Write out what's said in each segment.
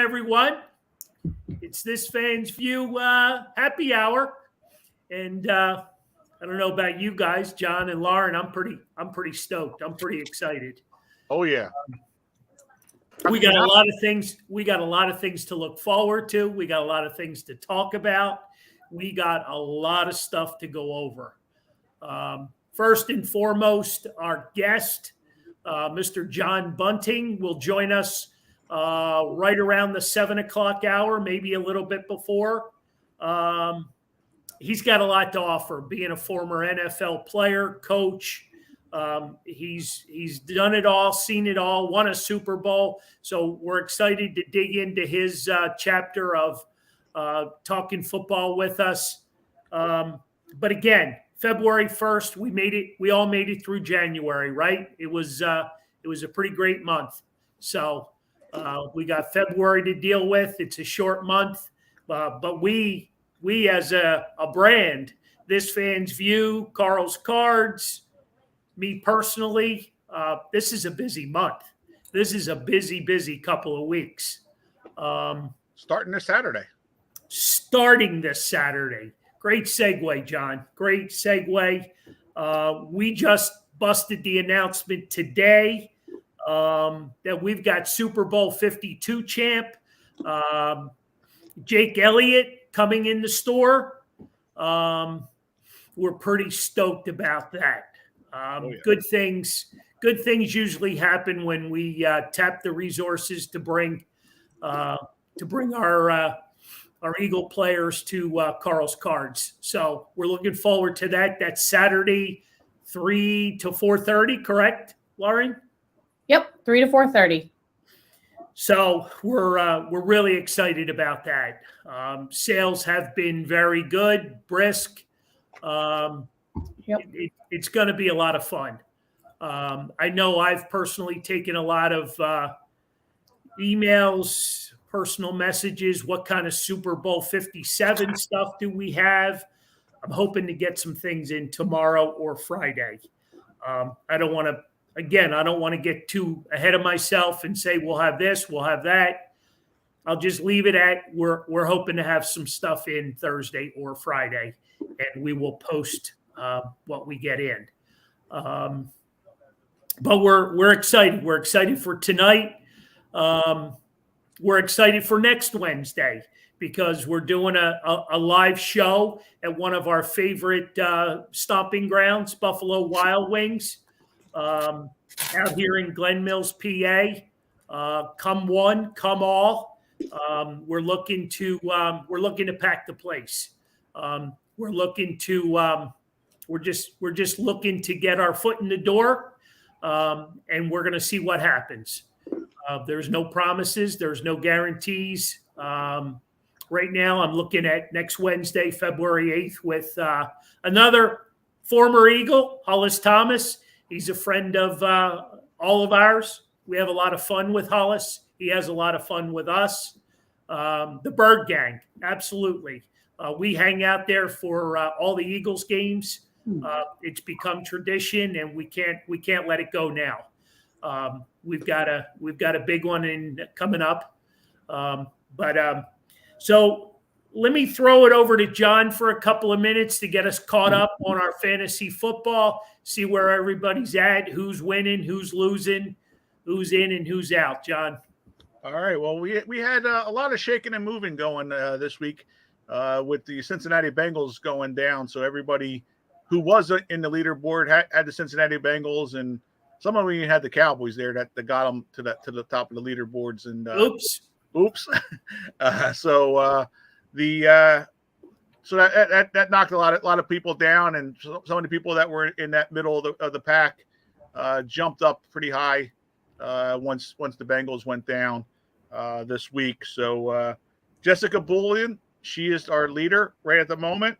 everyone. It's This Fan's View happy hour, and I don't know about you guys, John and Lauren. I'm pretty stoked. I'm pretty excited. Oh yeah. We got a lot of things. We got a lot of things to look forward to. We got a lot of things to talk about. We got a lot of stuff to go over. First and foremost, our guest, Mr. John Bunting, will join us right around the 7 o'clock hour, maybe a little bit before. He's got a lot to offer, being a former NFL player, coach. He's done it all, seen it all, won a Super Bowl. So we're excited to dig into his chapter of talking football with us. But again, February 1st, we made it. We all made it through January, right? It was a pretty great month. So we got February to deal with. It's a short month, but we as a brand, This Fan's View, Carl's Cards, me personally, this is a busy month. This is a busy couple of weeks. Starting this Saturday. Great segue, John. Great segue. We just busted the announcement today that we've got Super Bowl 52 champ Jake Elliott coming in the store. We're pretty stoked about that. Good things usually happen when we tap the resources to bring our Eagle players to Carl's Cards. So we're looking forward to that. That's Saturday, 3 to 4:30, correct, Lauren? Yep, 3 to 4:30. So we're really excited about that. Sales have been very good, brisk. It's going to be a lot of fun. I know I've personally taken a lot of emails, personal messages. What kind of Super Bowl 57 stuff do we have? I'm hoping to get some things in tomorrow or Friday. I don't want to get too ahead of myself and say we'll have this, we'll have that. I'll just leave it at we're hoping to have some stuff in Thursday or Friday, and we will post what we get in. But we're excited. We're excited for tonight. We're excited for next Wednesday because we're doing a live show at one of our favorite stomping grounds, Buffalo Wild Wings, out here in Glen Mills, PA. Come one, come all. We're looking to pack the place. We're just looking to get our foot in the door, and we're going to see what happens. There's no promises. There's no guarantees. Right now, I'm looking at next Wednesday, February 8th, with another former Eagle, Hollis Thomas. He's a friend of all of ours. We have a lot of fun with Hollis. He has a lot of fun with us. The Bird Gang, absolutely. We hang out there for all the Eagles games. It's become tradition, and we can't let it go now. We've got a big one coming up. So let me throw it over to John for a couple of minutes to get us caught up on our fantasy football, see where everybody's at, who's winning, who's losing, who's in and who's out. John. All right. Well, we had a lot of shaking and moving going this week with the Cincinnati Bengals going down. So everybody who was in the leaderboard had the Cincinnati Bengals, and some of them even had the Cowboys there that got them to the top of the leaderboards. And oops. So that knocked a lot of people down, and some of the people that were in that middle of the pack jumped up pretty high once the Bengals went down this week. So Jessica Bullion, she is our leader right at the moment,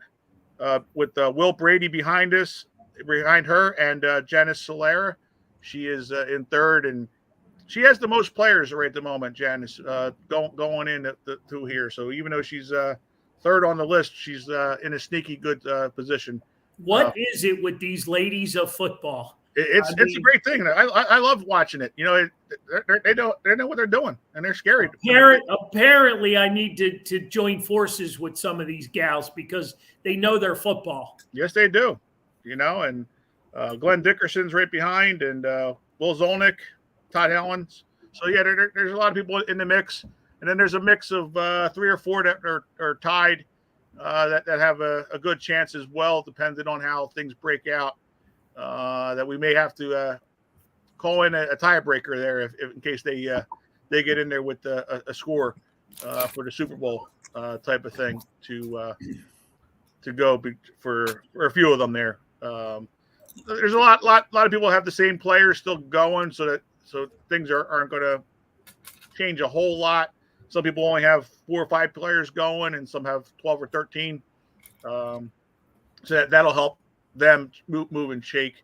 with Will Brady behind her, and Janice Solera. She is in third, and she has the most players right at the moment, Janice, going in to here. So even though she's third on the list, she's in a sneaky good position. What is it with these ladies of football? It's a great thing. I love watching it. You know, they know what they're doing, and they're scary. Apparently, I need to join forces with some of these gals because they know their football. Yes, they do. You know, and Glenn Dickerson's right behind, and Will Zolnick, Todd Hellens. So yeah, there's a lot of people in the mix, and then there's a mix of 3 or 4 that are tied that have a good chance as well, depending on how things break out. That we may have to call in a tiebreaker there if in case they get in there with a score for the Super Bowl type of thing to go for a few of them there. There's a lot of people have the same players still going, so things aren't going to change a whole lot. Some people only have 4 or 5 players going, and some have 12 or 13. So that'll help them move and shake.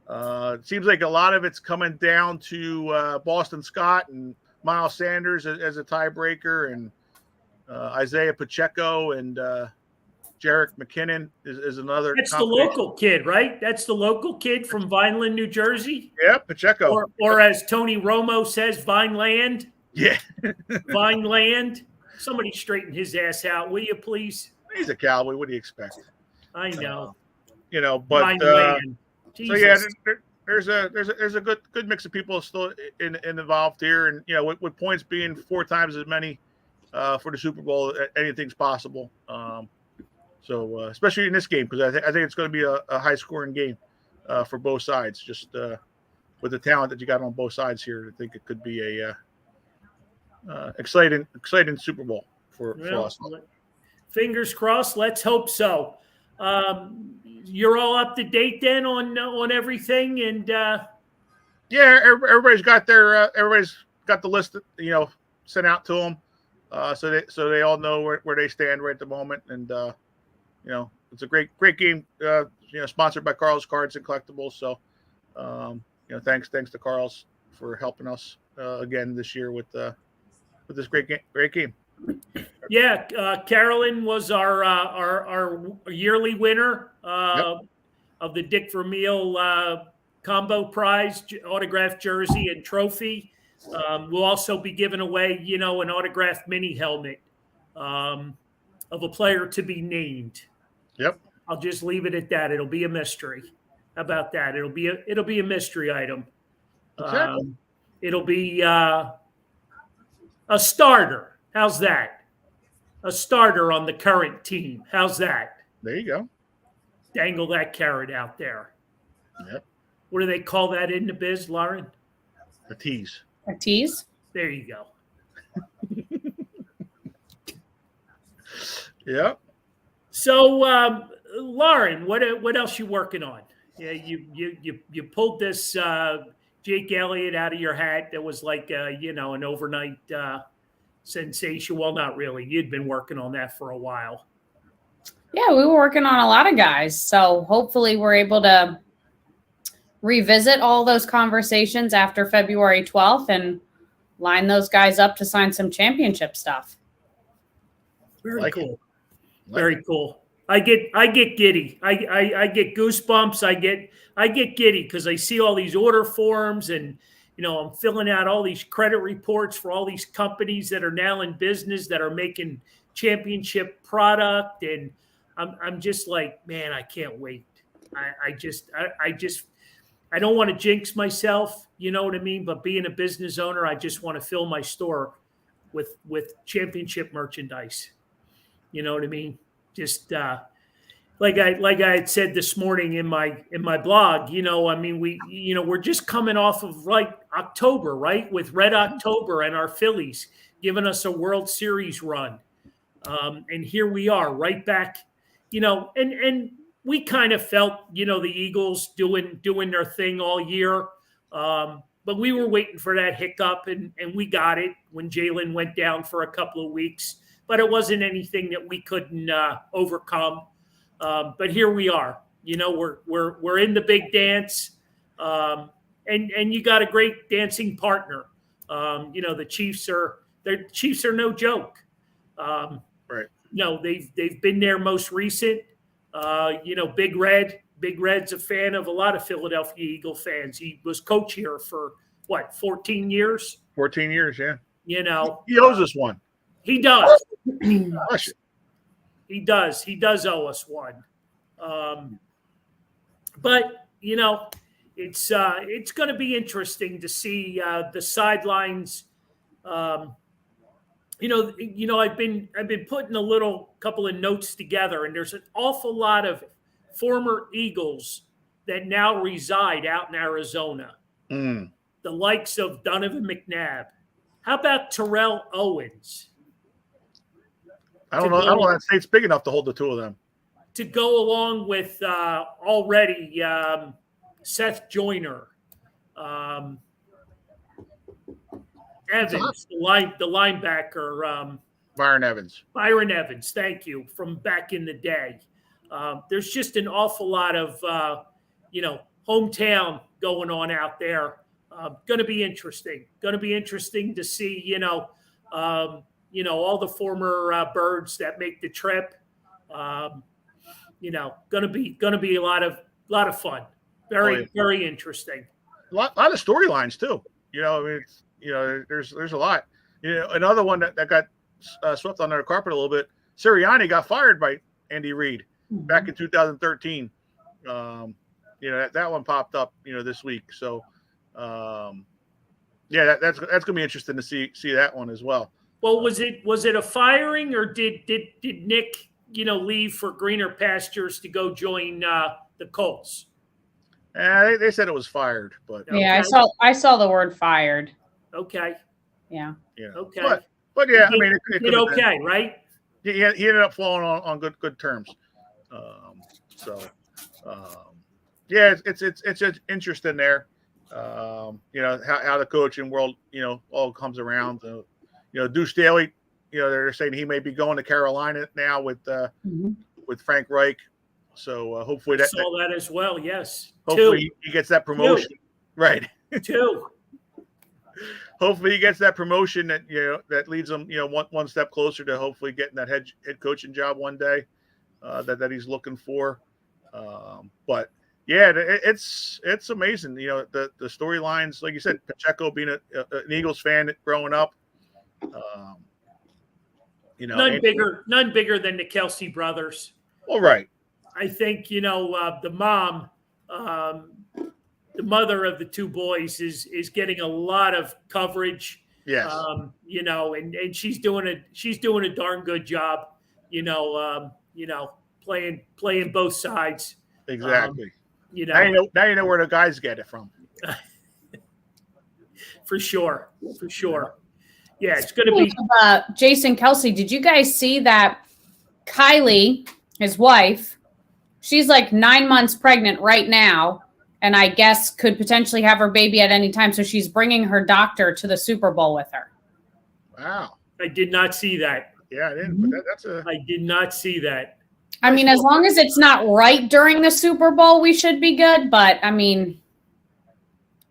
It seems like a lot of it's coming down to Boston Scott and Miles Sanders as a tiebreaker, and Isaiah Pacheco and Jarek McKinnon is another. That's the local kid, right? That's the local kid from Vineland, New Jersey. Yeah, Pacheco. Or as Tony Romo says, Vineland. Yeah. Vineland. Somebody straighten his ass out, will you, please? He's a Cowboy. What do you expect? I know. You know, but Vineland. so yeah, there's a good mix of people still involved here, and you know, with points being 4 times as many for the Super Bowl, anything's possible. So especially in this game, because I think it's going to be a high scoring game for both sides. Just with the talent that you got on both sides here, I think it could be a exciting Super Bowl for us. Fingers crossed. Let's hope so. You're all up to date then on everything, and yeah, everybody's got the list, you know, sent out to them, so they all know where they stand right at the moment, and you know, it's a great game, you know, sponsored by Carl's Cards and Collectibles. So you know, thanks to Carl's for helping us again this year with this great game. Yeah, Carolyn was our yearly winner of the Dick Vermeil combo prize, autographed jersey and trophy. We'll also be giving away, you know, an autographed mini helmet of a player to be named. Yep. I'll just leave it at that. It'll be a mystery. How about that? It'll be a mystery item. Exactly. It'll be a starter. How's that? A starter on the current team. How's that? There you go. Dangle that carrot out there. Yep. What do they call that in the biz, Lauren? A tease. A tease? There you go. Yep. So, Lauren, what else you working on? Yeah, you pulled this Jake Elliott out of your hat. That was like you know, an overnight sensation. Well, not really. You'd been working on that for a while. Yeah, we were working on a lot of guys. So hopefully we're able to revisit all those conversations after February 12th and line those guys up to sign some championship stuff. Very cool. Very cool. I get giddy. I get goosebumps. I get giddy because I see all these order forms, and you know, I'm filling out all these credit reports for all these companies that are now in business that are making championship product, and I'm just like, man, I can't wait. I don't want to jinx myself, you know what I mean? But being a business owner, I just want to fill my store with championship merchandise. You know what I mean? Just like I had said this morning in my blog, you know, I mean, we're just coming off of like October, right? With Red October and our Phillies giving us a World Series run. And here we are right back, you know, and we kind of felt, you know, the Eagles doing their thing all year. But we were waiting for that hiccup, and we got it when Jalen went down for a couple of weeks. But it wasn't anything that we couldn't overcome. But here we are. You know, we're in the big dance, and you got a great dancing partner. You know, the Chiefs are no joke. Right. No, they've been there most recent. You know, Big Red Big Red's a fan of a lot of Philadelphia Eagle fans. He was coach here for 14 years? 14 years, yeah. You know, he owes us one. He does. Gosh. He does. He does owe us one. But you know, it's going to be interesting to see the sidelines. You know, I've been putting a couple of notes together, and there's an awful lot of former Eagles that now reside out in Arizona. The likes of Donovan McNabb. How about Terrell Owens? I don't know that state's big enough to hold the two of them. To go along with already Seth Joyner, Evans, the linebacker. Byron Evans. Byron Evans, thank you, from back in the day. There's just an awful lot of, hometown going on out there. Going to be interesting. Going to be interesting to see, all the former Birds that make the trip. Going to be a lot of fun. Very interesting. A lot of storylines too. There's a lot. Another one that got swept under the carpet a little bit. Sirianni got fired by Andy Reid back in 2013. That one popped up, this week. So, that's gonna be interesting to see that one as well. Well, was it a firing, or did Nick leave for greener pastures to go join the Colts? They said it was fired, but yeah, I saw the word fired. Okay. Yeah. Okay. But yeah, I mean, it did okay, right? He ended up flowing on good terms. It's just interesting there. How the coaching world, all comes around. Deuce Staley, they're saying he may be going to Carolina now with Frank Reich. So hopefully I saw that as well. Yes. Hopefully he gets that promotion. Right. 2. Hopefully he gets that promotion that that leads him one step closer to hopefully getting that head coaching job one day that he's looking for. But yeah, it's amazing. The storylines, like you said, Pacheco being an Eagles fan growing up. None bigger than the Kelsey brothers. Well, right. I think the mom. The mother of the two boys is getting a lot of coverage. Yes. And she's doing a darn good job. Playing both sides. Exactly. Now you know where the guys get it from. For sure. Yeah, it's going to be. Jason Kelsey, did you guys see that Kylie, his wife, she's like 9 months pregnant right now, and I guess could potentially have her baby at any time. So she's bringing her doctor to the Super Bowl with her. Wow. I did not see that. Yeah, I didn't. But I did not see that. I mean, as long as it's not right during the Super Bowl, we should be good. But I mean,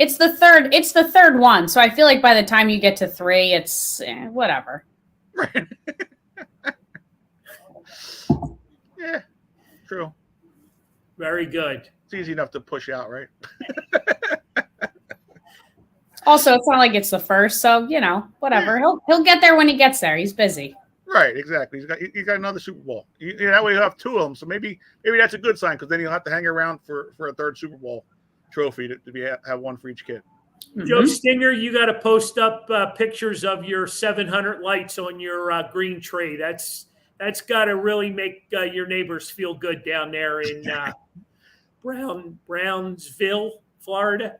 it's the third one. So I feel like by the time you get to 3, it's whatever. Right. Yeah, true. Very good. It's easy enough to push out, right? Also, it's not like it's the first, so whatever. He'll get there when he gets there. He's busy. Right, exactly. He's got another Super Bowl. That way he'll have 2 of them. So maybe that's a good sign, because then he'll have to hang around for a third Super Bowl trophy to have one for each kid. Mm-hmm. Joe Stinger, you got to post up pictures of your 700 lights on your green tree. That's got to really make your neighbors feel good down there in Brownsville, Florida.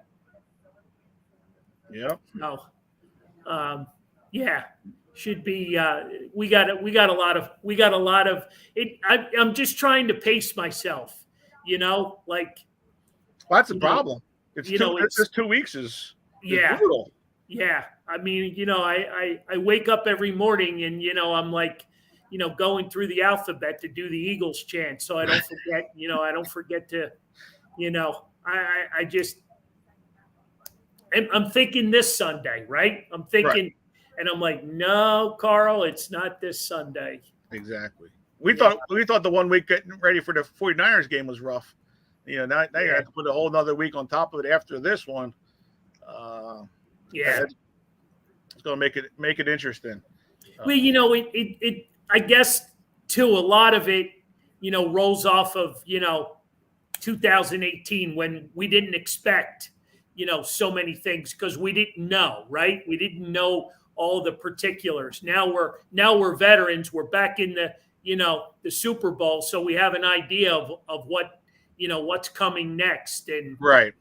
Yeah. No. Yeah. Should be. We got a lot of it. I'm just trying to pace myself. Well, that's the problem. It's 2 weeks is brutal. Yeah. I mean, I wake up every morning and I'm like, going through the alphabet to do the Eagles chant, so I don't forget. I don't forget to. I just. I'm thinking this Sunday, right? I'm thinking. Right. And I'm like, no, Carl, it's not this Sunday. Exactly. We thought the 1 week getting ready for the 49ers game was rough. Now you have to put a whole nother week on top of it after this one. Yeah, it's going to make it interesting. Well, it I guess too, a lot of it, rolls off of 2018 when we didn't expect so many things because we didn't know, right? We didn't know all the particulars. Now we're veterans. We're back in the Super Bowl, so we have an idea of what what's coming next, and right.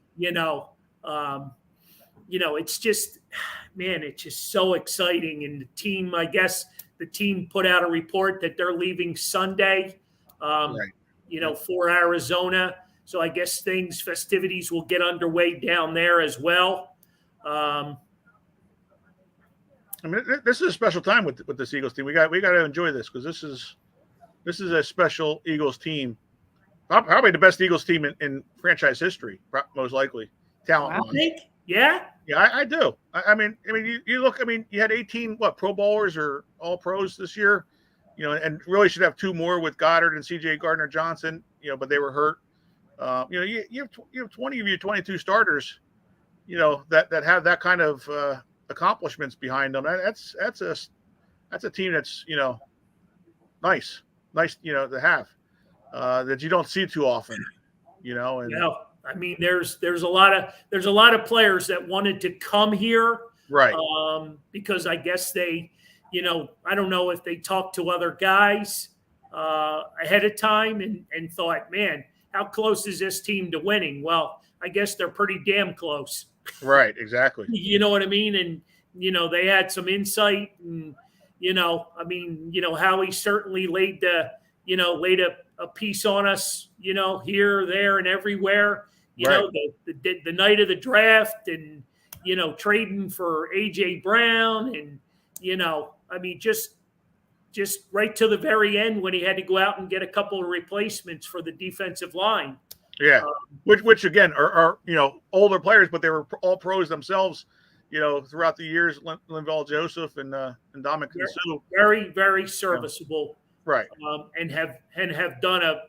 It's just, man, it's just so exciting. And the team, I guess the team put out a report that they're leaving Sunday, Right. For Arizona. So I guess festivities will get underway down there as well. I mean, this is a special time with this Eagles team. We got to enjoy this because this is a special Eagles team, probably the best Eagles team in franchise history, most likely. Talent. I think, yeah, I do. I mean, you look. I mean, you had 18 Pro Bowlers or All Pros this year, and really should have 2 more with Goddard and C.J. Gardner-Johnson. But they were hurt. You have 20 of your 22 starters, that have that kind of accomplishments behind them. That's a team that's nice to have that you don't see too often. And I mean, there's a lot of players that wanted to come here, right? Because I guess they, I don't know if they talked to other guys ahead of time and thought, man, how close is this team to winning? Well, I guess they're pretty damn close. Right, exactly. You know what I mean? And they had some insight, and I mean, Howie certainly laid a piece on us, here, there, and everywhere. The night of the draft, and trading for AJ Brown, and I mean, just right to the very end when he had to go out and get a couple of replacements for the defensive line. Yeah, which again are older players, but they were all pros themselves. Throughout the years, Linval Joseph and Dominic Sue. Very, very serviceable. Right. And have done a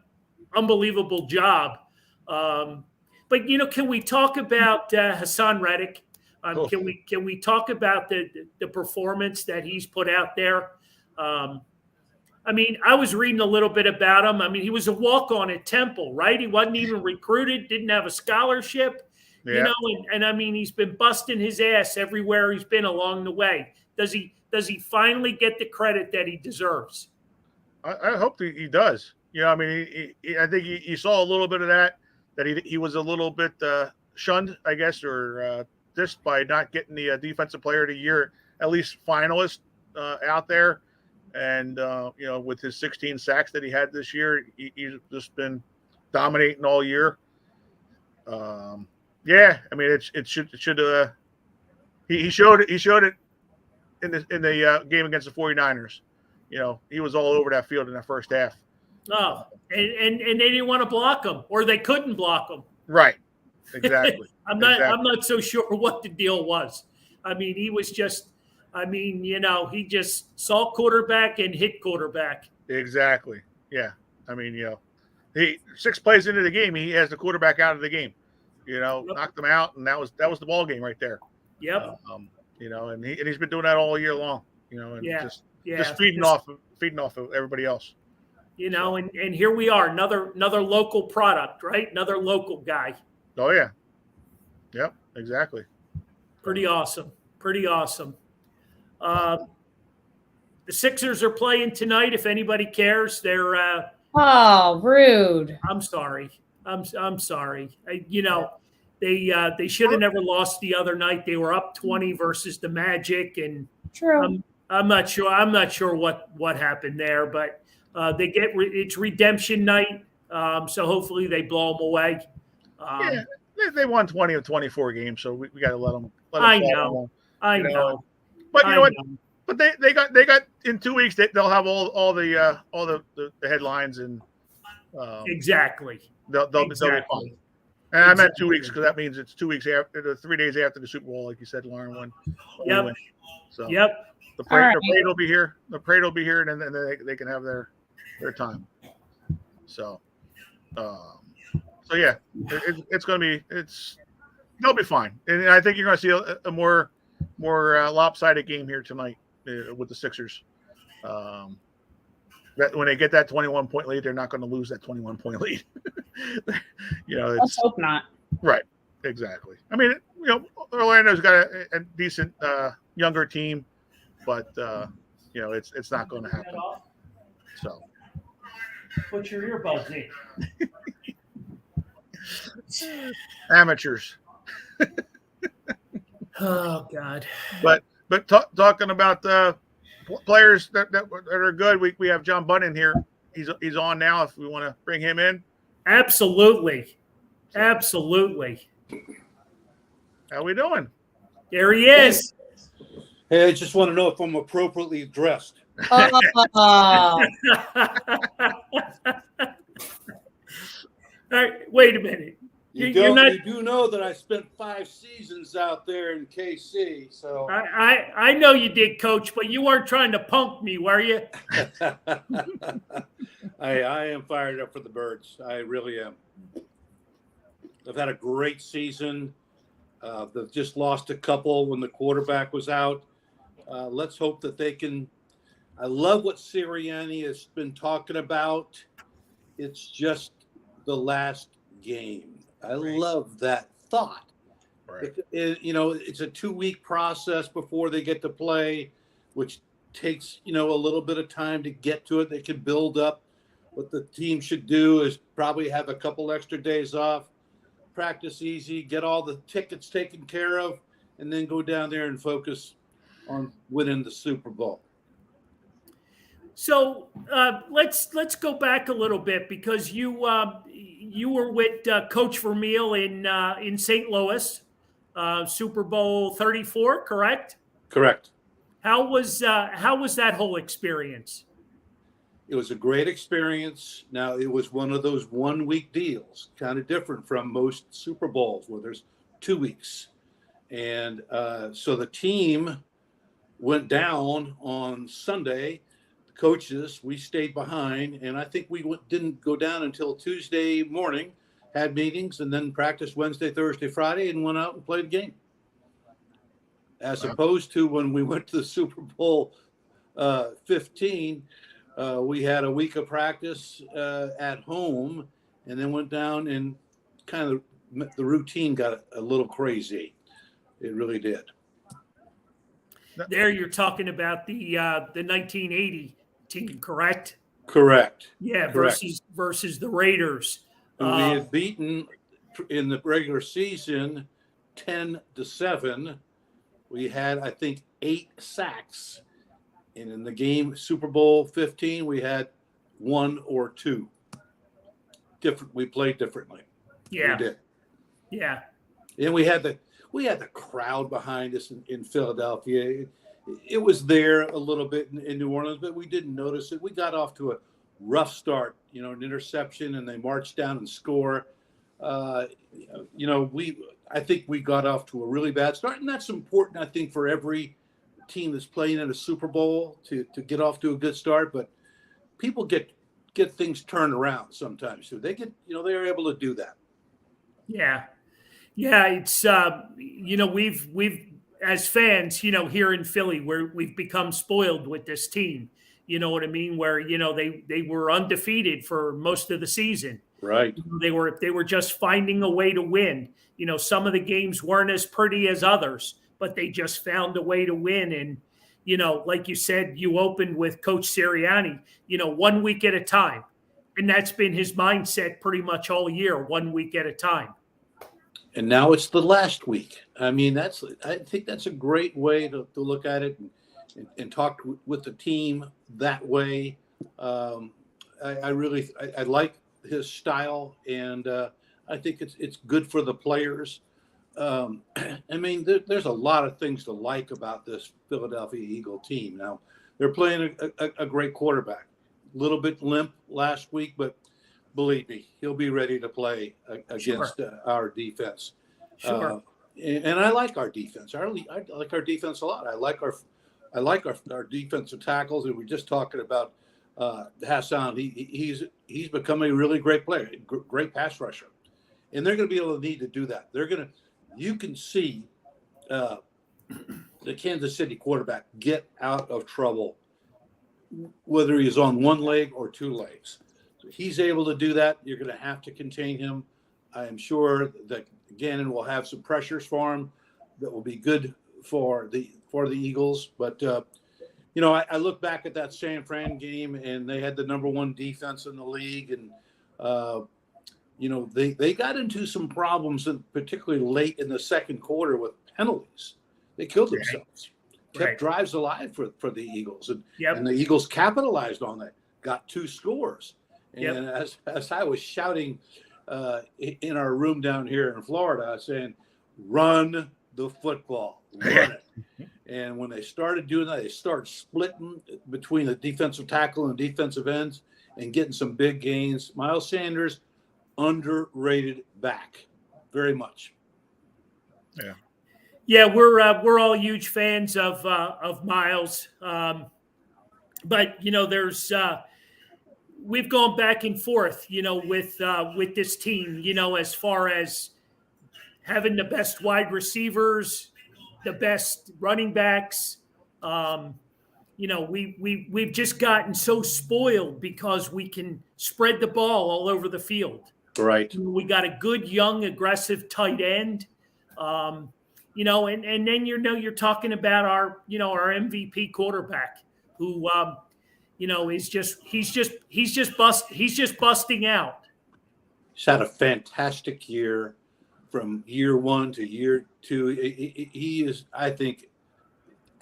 unbelievable job. But can we talk about Hassan Reddick? Can we talk about the performance that he's put out there? I mean, I was reading a little bit about him. I mean, he was a walk-on at Temple, right? He wasn't even recruited, didn't have a scholarship, and I mean, he's been busting his ass everywhere he's been along the way. Does he finally get the credit that he deserves? I hope he does. I mean, I think he saw a little bit of that he was a little bit shunned, I guess, or just by not getting the Defensive Player of the Year, at least finalist out there. And, with his 16 sacks that he had this year, he's just been dominating all year. Yeah, I mean, it should he showed it in the game against the 49ers. He was all over that field in the first half. Oh, and they didn't want to block him, or they couldn't block him. Right. Exactly. I'm not so sure what the deal was. I mean, he was just, he just saw quarterback and hit quarterback. Exactly. Yeah. I mean, he 6 plays into the game, he has the quarterback out of the game. Knocked them out, and that was the ball game right there. Yep. And he's been doing that all year long. And just feeding off of everybody else. And here we are, another local product, right? Another local guy. Oh yeah. Yep. Exactly. Pretty awesome. The Sixers are playing tonight. If anybody cares, they're. Rude. I'm sorry. I'm sorry. They should have never lost the other night. They were up 20 versus the Magic, and true. I'm not sure what happened there, but it's redemption night, so hopefully they blow them away. They won 20 of 24 games, so we got to let them. I know. But you know what? But they got in 2 weeks they'll have all the headlines and exactly. They'll be fine. And I meant 2 weeks because that means it's 2 weeks after 3 days after the Super Bowl, like you said, Lauren won. Yep. So yep. The parade will be here. The parade will be here, and then they can have their time. So So yeah, it's going to be they'll be fine, and I think you're going to see a more lopsided game here tonight with the Sixers. That when they get that 21-point lead, they're not going to lose that 21-point lead. Let's hope not. Right, exactly. I mean, Orlando's got a decent younger team, but it's not going to happen. So put your earbuds in. Amateurs. Oh God. But talking about players that are good, we have John Bunting here. He's on now. If we want to bring him in, absolutely. How we doing? There he is. Hey, I just want to know if I'm appropriately dressed. All right, wait a minute. You do know that I spent 5 seasons out there in KC, so I know you did, Coach, but you weren't trying to punk me, were you? I am fired up for the Birds. I really am. They've had a great season. They've just lost a couple when the quarterback was out. Let's hope that they can. I love what Sirianni has been talking about. It's just the last game. I love that thought. Right. It's a 2-week process before they get to play, which takes, a little bit of time to get to it. They can build up. What the team should do is probably have a couple extra days off, practice easy, get all the tickets taken care of, and then go down there and focus on winning the Super Bowl. So let's go back a little bit because you were with Coach Vermeil in St. Louis, Super Bowl 34, correct? Correct. How was that whole experience? It was a great experience. Now, it was one of those 1-week deals, kind of different from most Super Bowls where there's 2 weeks. And so the team went down on Sunday. The coaches, we stayed behind, and I think we didn't go down until Tuesday morning, had meetings, and then practiced Wednesday, Thursday, Friday, and went out and played a game. As opposed to when we went to the Super Bowl 15, we had a week of practice at home, and then went down and kind of the routine got a little crazy. It really did. There, you're talking about the 1980 team, correct? Correct. Yeah, Correct. versus the Raiders. We had beaten in the regular season 10-7. We had, I think, 8 sacks. And in the game, Super Bowl 15, we had 1 or 2. We played differently. Yeah. We did. Yeah. And we had the crowd behind us in Philadelphia. It was there a little bit in New Orleans, but we didn't notice it. We got off to a rough start, an interception, and they marched down and score. I think we got off to a really bad start, and that's important, I think, for every team that's playing in a Super Bowl to get off to a good start. But people get things turned around sometimes too. They get, they're able to do that. Yeah. Yeah. It's, we've as fans, here in Philly, where we've become spoiled with this team, you know what I mean? Where, they were undefeated for most of the season. Right. They were just finding a way to win. Some of the games weren't as pretty as others, but they just found a way to win. And, like you said, you opened with Coach Sirianni, 1 week at a time. And that's been his mindset pretty much all year, 1 week at a time. And now it's the last week. I mean, I think that's a great way to look at it and talk with the team that way. I like his style, and I think it's good for the players. I mean, there's a lot of things to like about this Philadelphia Eagle team. Now, they're playing a great quarterback. A little bit limp last week, but believe me, he'll be ready to play against our defense. Sure. And I like our defense. I like our defense a lot. I like our defensive tackles, and we're just talking about Hassan. He's become a really great player, great pass rusher. and they're going to be able to need to do that. You can see the Kansas City quarterback get out of trouble, whether he's on one leg or two legs. So he's able to do that. You're going to have to contain him. I am sure that Gannon will have some pressures for him that will be good for the Eagles. But I look back at that San Fran game, and they had the number one defense in the league, and they got into some problems, particularly late in the second quarter with penalties. They killed themselves. Kept drives alive for the Eagles, and the Eagles capitalized on that. Got 2 scores, and as I was shouting in our room down here in Florida, saying, "Run the football, run it." And when they started doing that, they started splitting between the defensive tackle and defensive ends and getting some big gains. Miles Sanders, underrated back, very much. Yeah. Yeah, we're all huge fans of Miles, but there's we've gone back and forth, with this team, as far as having the best wide receivers, the best running backs. We've just gotten so spoiled because we can spread the ball all over the field. Right. We got a good, young, aggressive tight end. And then you're talking about our MVP quarterback who is he's just busting out. He's had a fantastic year from year 1 to year 2. He is, I think,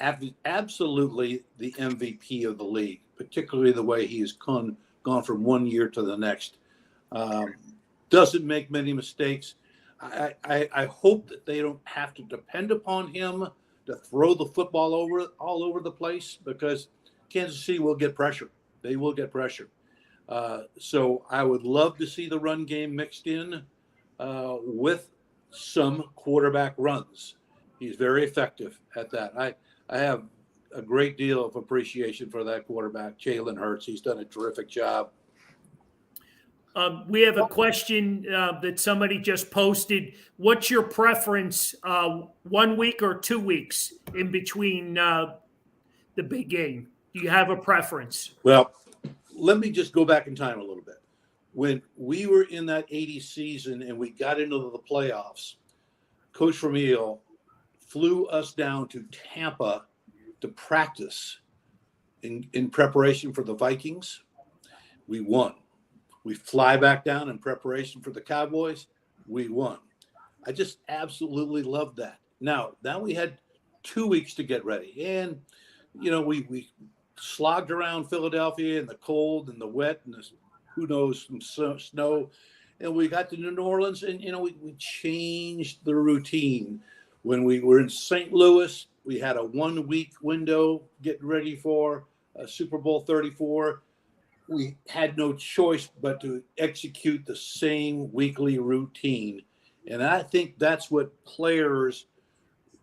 absolutely the MVP of the league, particularly the way he has gone from one year to the next. Doesn't make many mistakes. I hope that they don't have to depend upon him to throw the football all over the place, because Kansas City will get pressure. They will get pressure. So I would love to see the run game mixed in with some quarterback runs. He's very effective at that. I have a great deal of appreciation for that quarterback, Jalen Hurts. He's done a terrific job. We have a question that somebody just posted. What's your preference, 1 week or 2 weeks in between the big game? Do you have a preference? Well, let me just go back in time a little bit. When we were in that 80 season and we got into the playoffs, Coach Vermeil flew us down to Tampa to practice in preparation for the Vikings. We won. We fly back down in preparation for the Cowboys. We won. I just absolutely loved that. Now we had 2 weeks to get ready. And, we slogged around Philadelphia in the cold and the wet and some snow. And we got to New Orleans, and, we changed the routine. When we were in St. Louis, we had a 1 week window getting ready for Super Bowl 34. We had no choice but to execute the same weekly routine. And I think that's what players,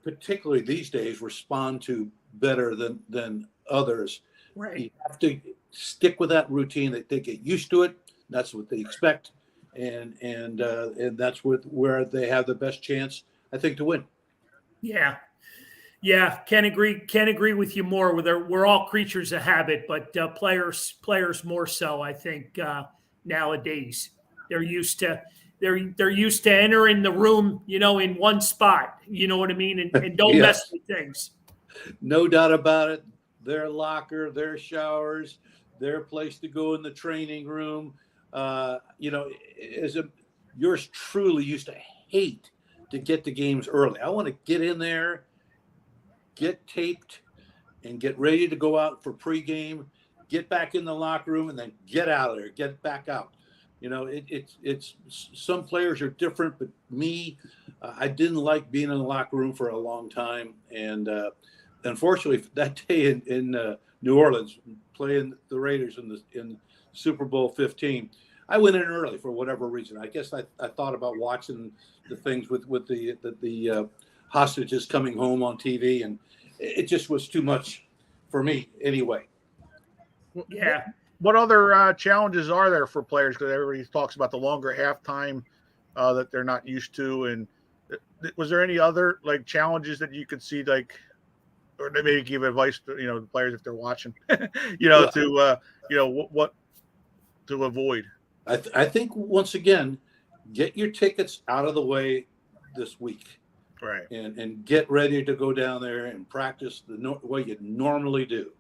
particularly these days, respond to better than others. Right. You have to stick with that routine. They get used to it. That's what they expect. And that's where they have the best chance, I think, to win. Yeah, can't agree with you more. We're all creatures of habit, but players more so. I think nowadays they're used to entering the room, in one spot. You know what I mean, and don't mess with things. No doubt about it. Their locker, their showers, their place to go in the training room. Yours truly used to hate to get to games early. I want to get in there, get taped, and get ready to go out for pregame, get back in the locker room, and then get out of there, get back out. It's some players are different, but me, I didn't like being in the locker room for a long time. And unfortunately, that day in New Orleans, playing the Raiders in Super Bowl 15, I went in early for whatever reason. I guess I thought about watching the things with the hostages coming home on TV, and it just was too much for me anyway. Yeah. What other challenges are there for players? Because everybody talks about the longer halftime that they're not used to. And was there any other like challenges that you could see, like, or maybe give advice to the players if they're watching, Well, to what to avoid? I think once again, get your tickets out of the way this week. Right. And get ready to go down there and practice the way you normally do.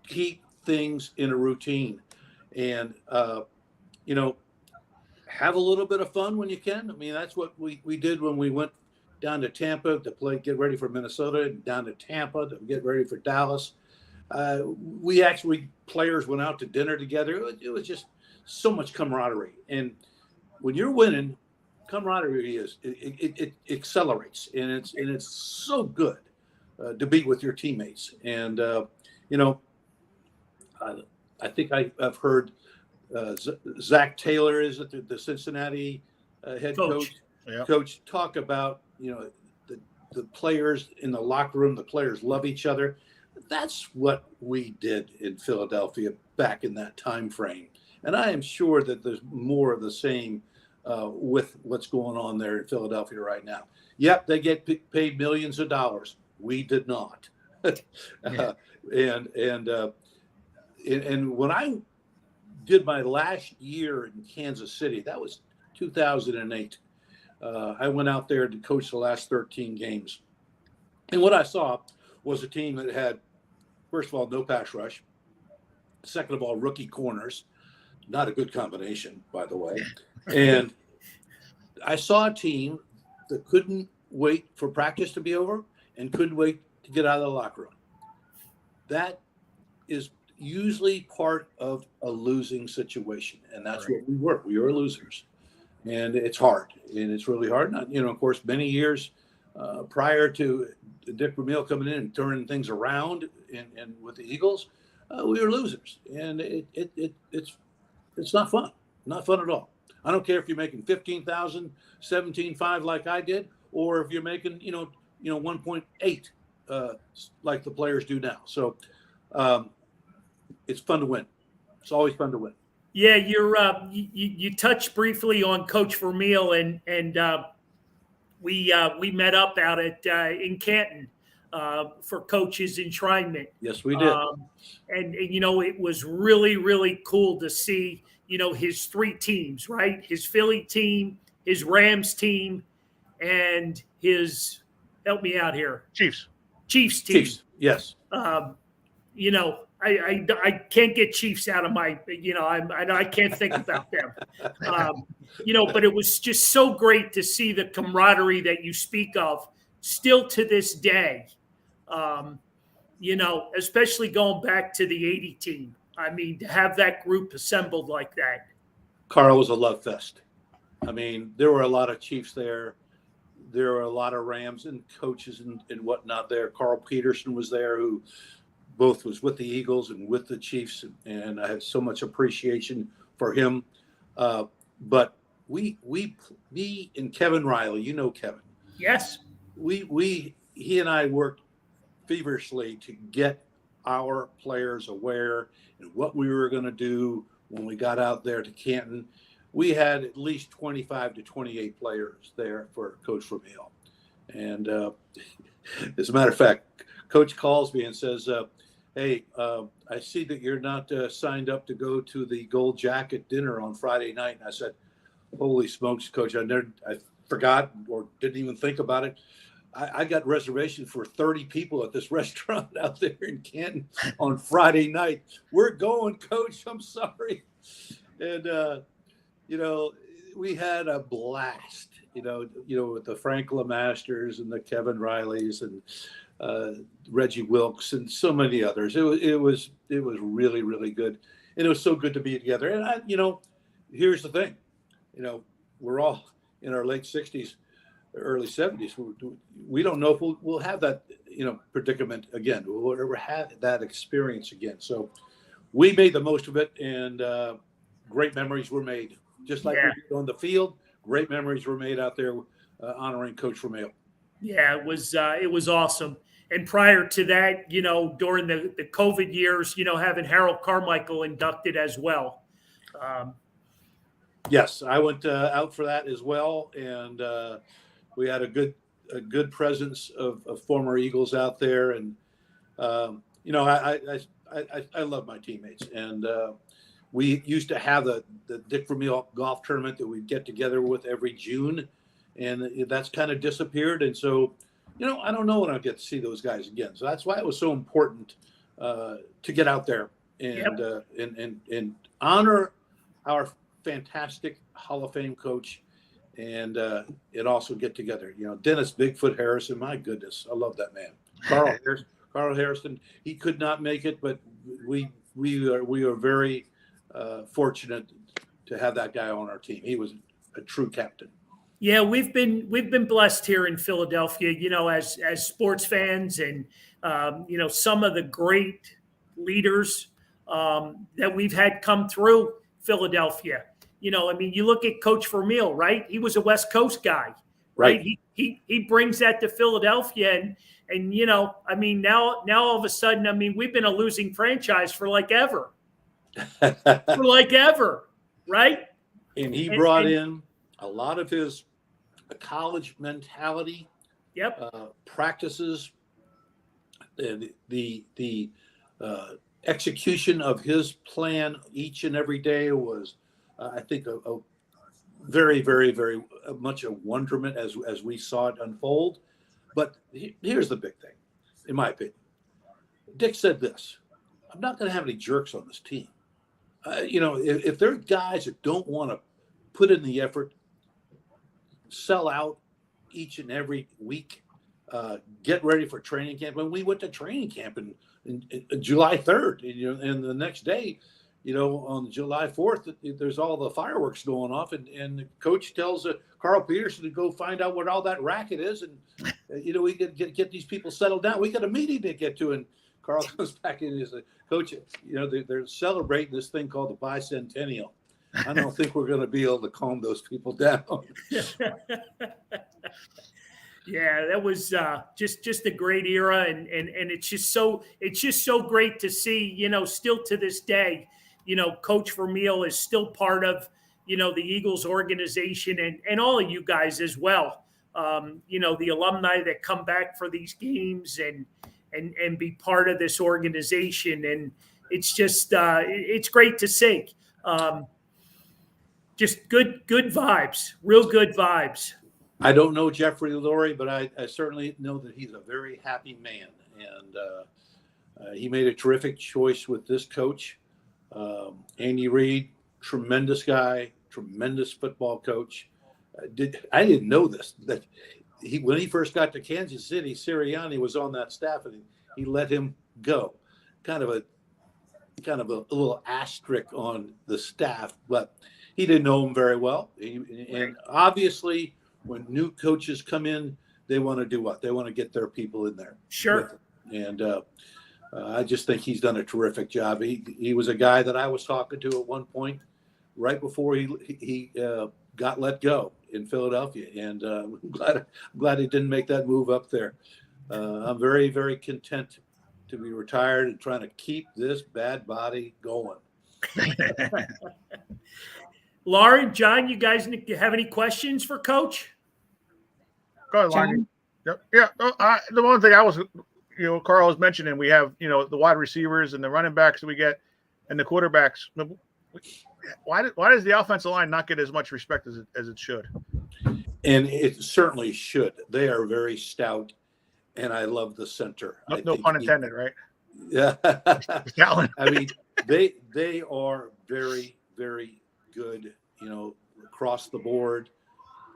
Keep things in a routine, and have a little bit of fun when you can. I mean, that's what we did when we went down to Tampa to get ready for Minnesota, and down to Tampa to get ready for Dallas. Players went out to dinner together. It was just so much camaraderie, and when you're winning, camaraderie it accelerates, and it's so good to be with your teammates. And I think I've heard Zach Taylor is it the Cincinnati head coach. Yep. Coach talk about the players in the locker room. The players love each other. That's what we did in Philadelphia back in that time frame, and I am sure that there's more of the same with what's going on there in Philadelphia right now. Yep, they get paid millions of dollars. We did not. And when I did my last year in Kansas City, that was 2008. I went out there to coach the last 13 games. And what I saw was a team that had, first of all, no pass rush. Second of all, rookie corners. Not a good combination, by the way. And I saw a team that couldn't wait for practice to be over and couldn't wait to get out of the locker room. That is usually part of a losing situation, and that's right. what we were. We were losers, and it's hard, and it's really hard. Not, of course, many years prior to Dick Vermeil coming in and turning things around, and with the Eagles, we were losers, and it's not fun, not fun at all. I don't care if you're making 15,000, 17.5 like I did, or if you're making 1.8 like the players do now. So it's fun to win. It's always fun to win. Yeah, you touched briefly on Coach Vermeil, and we met up out at in Canton for Coach's enshrinement. Yes, we did. And it was really, really cool to see his three teams, right? His Philly team, his Rams team, and his, help me out here, Chiefs team. Chiefs, yes. I can't get Chiefs out of my, I can't think about them. But it was just so great to see the camaraderie that you speak of still to this day. Especially going back to the 80 team. I mean, to have that group assembled like that. Carl, was a love fest. I mean, there were a lot of Chiefs there. There were a lot of Rams and coaches and whatnot there. Carl Peterson was there, who both was with the Eagles and with the Chiefs, and I had so much appreciation for him. But me and Kevin Riley, Kevin. Yes. He and I worked feverishly to get our players aware and what we were going to do when we got out there to Canton. We had at least 25 to 28 players there for Coach Vermeil. And as a matter of fact, Coach calls me and says, hey, I see that you're not signed up to go to the Gold Jacket dinner on Friday night. And I said, holy smokes, Coach, I forgot or didn't even think about it. I got reservations for 30 people at this restaurant out there in Canton on Friday night. We're going, Coach. I'm sorry. And, we had a blast, with the Frank LeMasters and the Kevin Rileys and Reggie Wilkes and so many others. It was really, really good. And it was so good to be together. And here's the thing, we're all in our late 60s, early 70s. We don't know if we'll have that, predicament again. We'll ever have that experience again. So we made the most of it, and great memories were made. Just like we did on the field, great memories were made out there honoring Coach Vermeil. Yeah, it was awesome. And prior to that, during the COVID years, having Harold Carmichael inducted as well. Yes, I went out for that as well, and we had a good presence of former Eagles out there, and I love my teammates, and we used to have the Dick Vermeil golf tournament that we'd get together with every June, and that's kind of disappeared, and so I don't know when I'll get to see those guys again. So that's why it was so important to get out there and and honor our fantastic Hall of Fame coach, and also get together. Dennis Bigfoot Harrison, my goodness, I love that man. Carl Harrison, he could not make it, but we are very fortunate to have that guy on our team. He was a true captain. Yeah, we've been blessed here in Philadelphia, as sports fans, and some of the great leaders that we've had come through Philadelphia. You look at Coach Vermeil, right? He was a West Coast guy, right? He brings that to Philadelphia, and now all of a sudden, we've been a losing franchise for like ever, right? And he brought in a lot of his college mentality, practices, the execution of his plan each and every day was, I think, a very, very, very much a wonderment as we saw it unfold. But here's the big thing, in my opinion. Dick said this: "I'm not going to have any jerks on this team. If there are guys that don't want to put in the effort, sell out each and every week, get ready for training camp." When we went to training camp in July 3rd, and the next day, on July 4th, there's all the fireworks going off, and the coach tells Carl Peterson to go find out what all that racket is, and we could get these people settled down. We got a meeting to get to, and Carl comes back in and says, "Coach, they're celebrating this thing called the bicentennial. I don't think we're going to be able to calm those people down." Yeah, that was just a great era, and it's just so great to see. Still to this day, Coach Vermeil is still part of the Eagles organization, and all of you guys as well. The alumni that come back for these games and be part of this organization, and it's just it's great to see. Just good vibes, real good vibes. I don't know Jeffrey Lurie, but I certainly know that he's a very happy man, and he made a terrific choice with this coach. Andy Reid, tremendous guy, tremendous football coach. I didn't know this, that when he first got to Kansas City, Sirianni was on that staff, and he let him go. Kind of a little asterisk on the staff, but he didn't know him very well. And obviously, when new coaches come in, they want to do what? They want to get their people in there. Sure. And I just think he's done a terrific job. He was a guy that I was talking to at one point, right before he got let go in Philadelphia, and I'm glad he didn't make that move up there. I'm very, very content to be retired and trying to keep this bad body going. Lauren, John, you guys have any questions for Coach? Go ahead, Lonnie. Yep. Yeah. The one thing I was, Carl was mentioning, we have, the wide receivers and the running backs that we get and the quarterbacks. Why does the offensive line not get as much respect as it should? And it certainly should. They are very stout, and I love the center. No pun intended, right? Yeah. I mean, they are very, very good, across the board.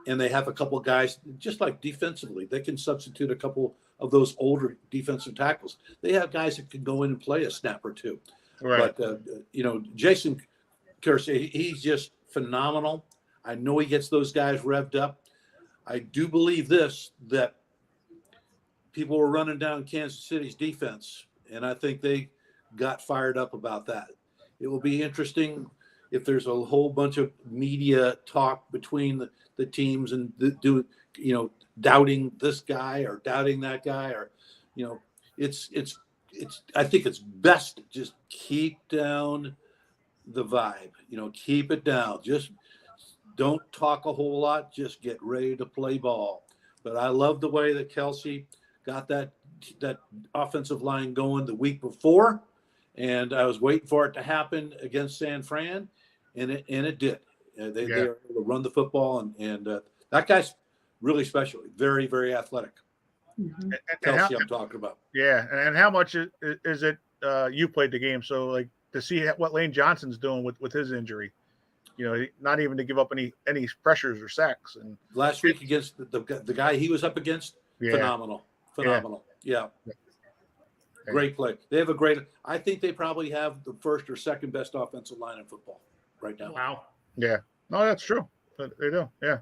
And they have a couple of guys, just like defensively, they can substitute a couple of those older defensive tackles. They have guys that can go in and play a snap or two. Right. But, Jason Kersey, he's just phenomenal. I know he gets those guys revved up. I do believe that people were running down Kansas City's defense, and I think they got fired up about that. It will be interesting if there's a whole bunch of media talk between the teams and doubting this guy or doubting that guy, or it's I think it's best to just keep down the vibe, keep it down, just don't talk a whole lot. Just get ready to play ball. But I love the way that Kelsey got that offensive line going the week before, and I was waiting for it to happen against San Fran, and it did. They were able to run the football, and that guy's really special. Very, very athletic. Mhm. Kelsey, I'm talking about. Yeah, and how much is it? You played the game, so like to see what Lane Johnson's doing with his injury, not even to give up any pressures or sacks. And Last week against the guy he was up against, phenomenal. Yeah. Great play. They have I think they probably have the first or second best offensive line in football right now. Wow. Yeah, no, that's true. They do. Yeah,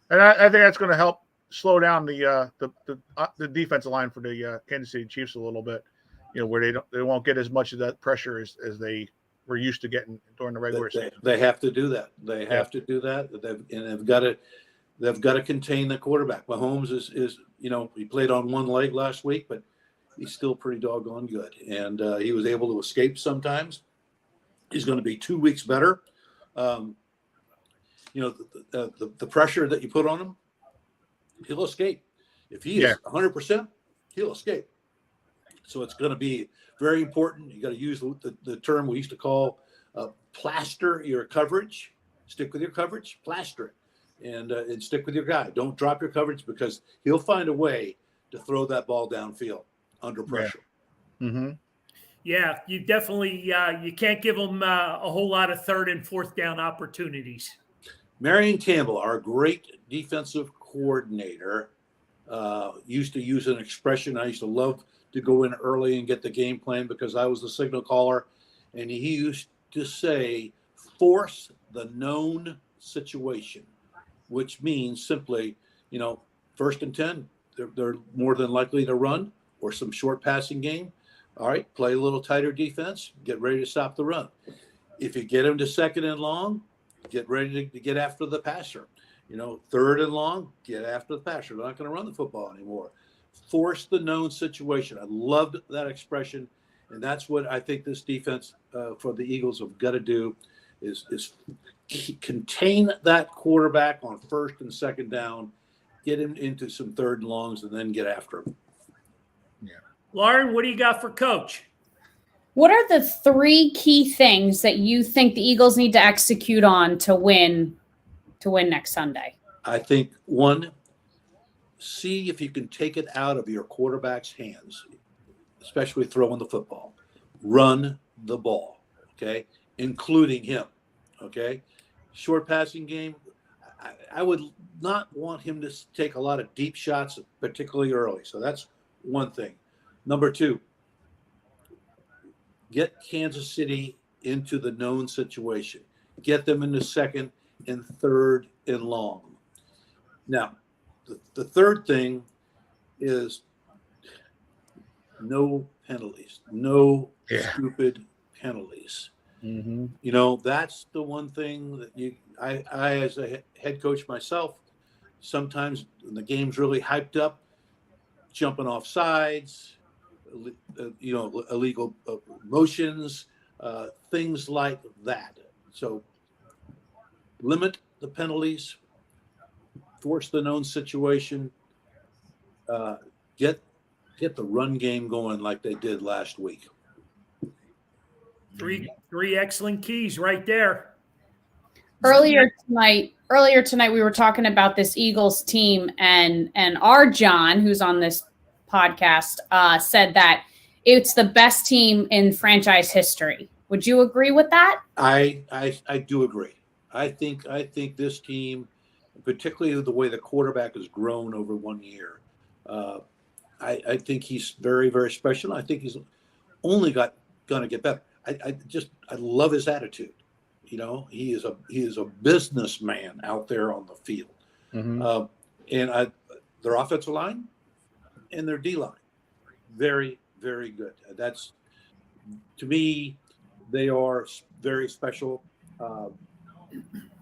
and I think that's going to help slow down the defensive line for the Kansas City Chiefs a little bit. Where they won't get as much of that pressure as they were used to getting during the regular season. They have to do that. They have to do that. They've got to contain the quarterback. Mahomes is he played on one leg last week, but he's still pretty doggone good, and he was able to escape sometimes. He's going to be 2 weeks better. The pressure that you put on him, he'll escape. If he is 100%, he'll escape. So it's going to be very important. You got to use the term we used to call plaster your coverage. Stick with your coverage, plaster it, and stick with your guy. Don't drop your coverage because he'll find a way to throw that ball downfield under pressure. Yeah. Mm-hmm. Yeah, you definitely you can't give them a whole lot of third and fourth down opportunities. Marion Campbell, our great defensive coordinator, used to use an expression I used to love to go in early and get the game plan because I was the signal caller. And he used to say, force the known situation, which means simply, first and 10, they're more than likely to run or some short passing game. All right, play a little tighter defense, get ready to stop the run. If you get them to second and long, get ready to get after the passer. Third and long, get after the passer. They're not going to run the football anymore. Force the known situation. I loved that expression, and that's what I think this defense for the Eagles have got to do is contain that quarterback on first and second down, get him into some third and longs, and then get after him. Yeah. Lauren, what do you got for Coach? What are the 3 key things that you think the Eagles need to execute on to win next Sunday? I think, one, see if you can take it out of your quarterback's hands, especially throwing the football. Run the ball, okay, including him, okay? Short passing game, I would not want him to take a lot of deep shots, particularly early. So that's one thing. Number 2, get Kansas City into the known situation. Get them into second and third and long. Now, the third thing is no penalties, no stupid penalties. Mm-hmm. That's the one thing that I as a head coach myself, sometimes when the game's really hyped up, jumping off sides, illegal motions, things like that. So limit the penalties, force the known situation, get the run game going like they did last week. Three excellent keys right there. Earlier tonight, we were talking about this Eagles team, and our John, who's on this podcast, said that it's the best team in franchise history. Would you agree with that? I do agree. I think this team, particularly the way the quarterback has grown over 1 year, I think he's very, very special. I think he's only going to get better. I love his attitude. He is a businessman out there on the field. Mm-hmm. And their offensive line and their D line, very, very good. That's, to me, they are very special.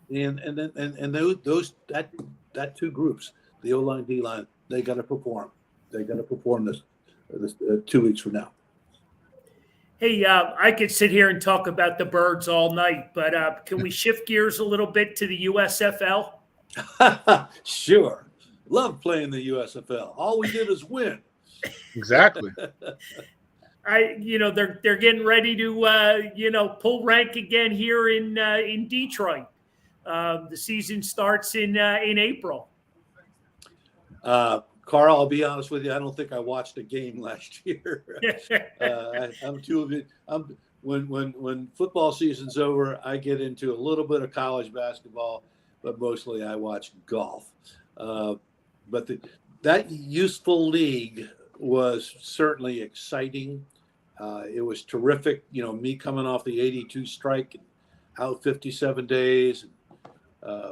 And those that two groups, the O line, D line, they got to perform. They got to perform this 2 weeks from now. Hey, I could sit here and talk about the Birds all night, but can we shift gears a little bit to the USFL? Sure. Love playing the USFL. All we did is win. Exactly. They're getting ready to pull rank again here in Detroit. The season starts in April. Carl, I'll be honest with you. I don't think I watched a game last year. I'm too of it. When football season's over, I get into a little bit of college basketball, but mostly I watch golf. But that useful league was certainly exciting. It was terrific. Me coming off the 82 strike and out 57 days.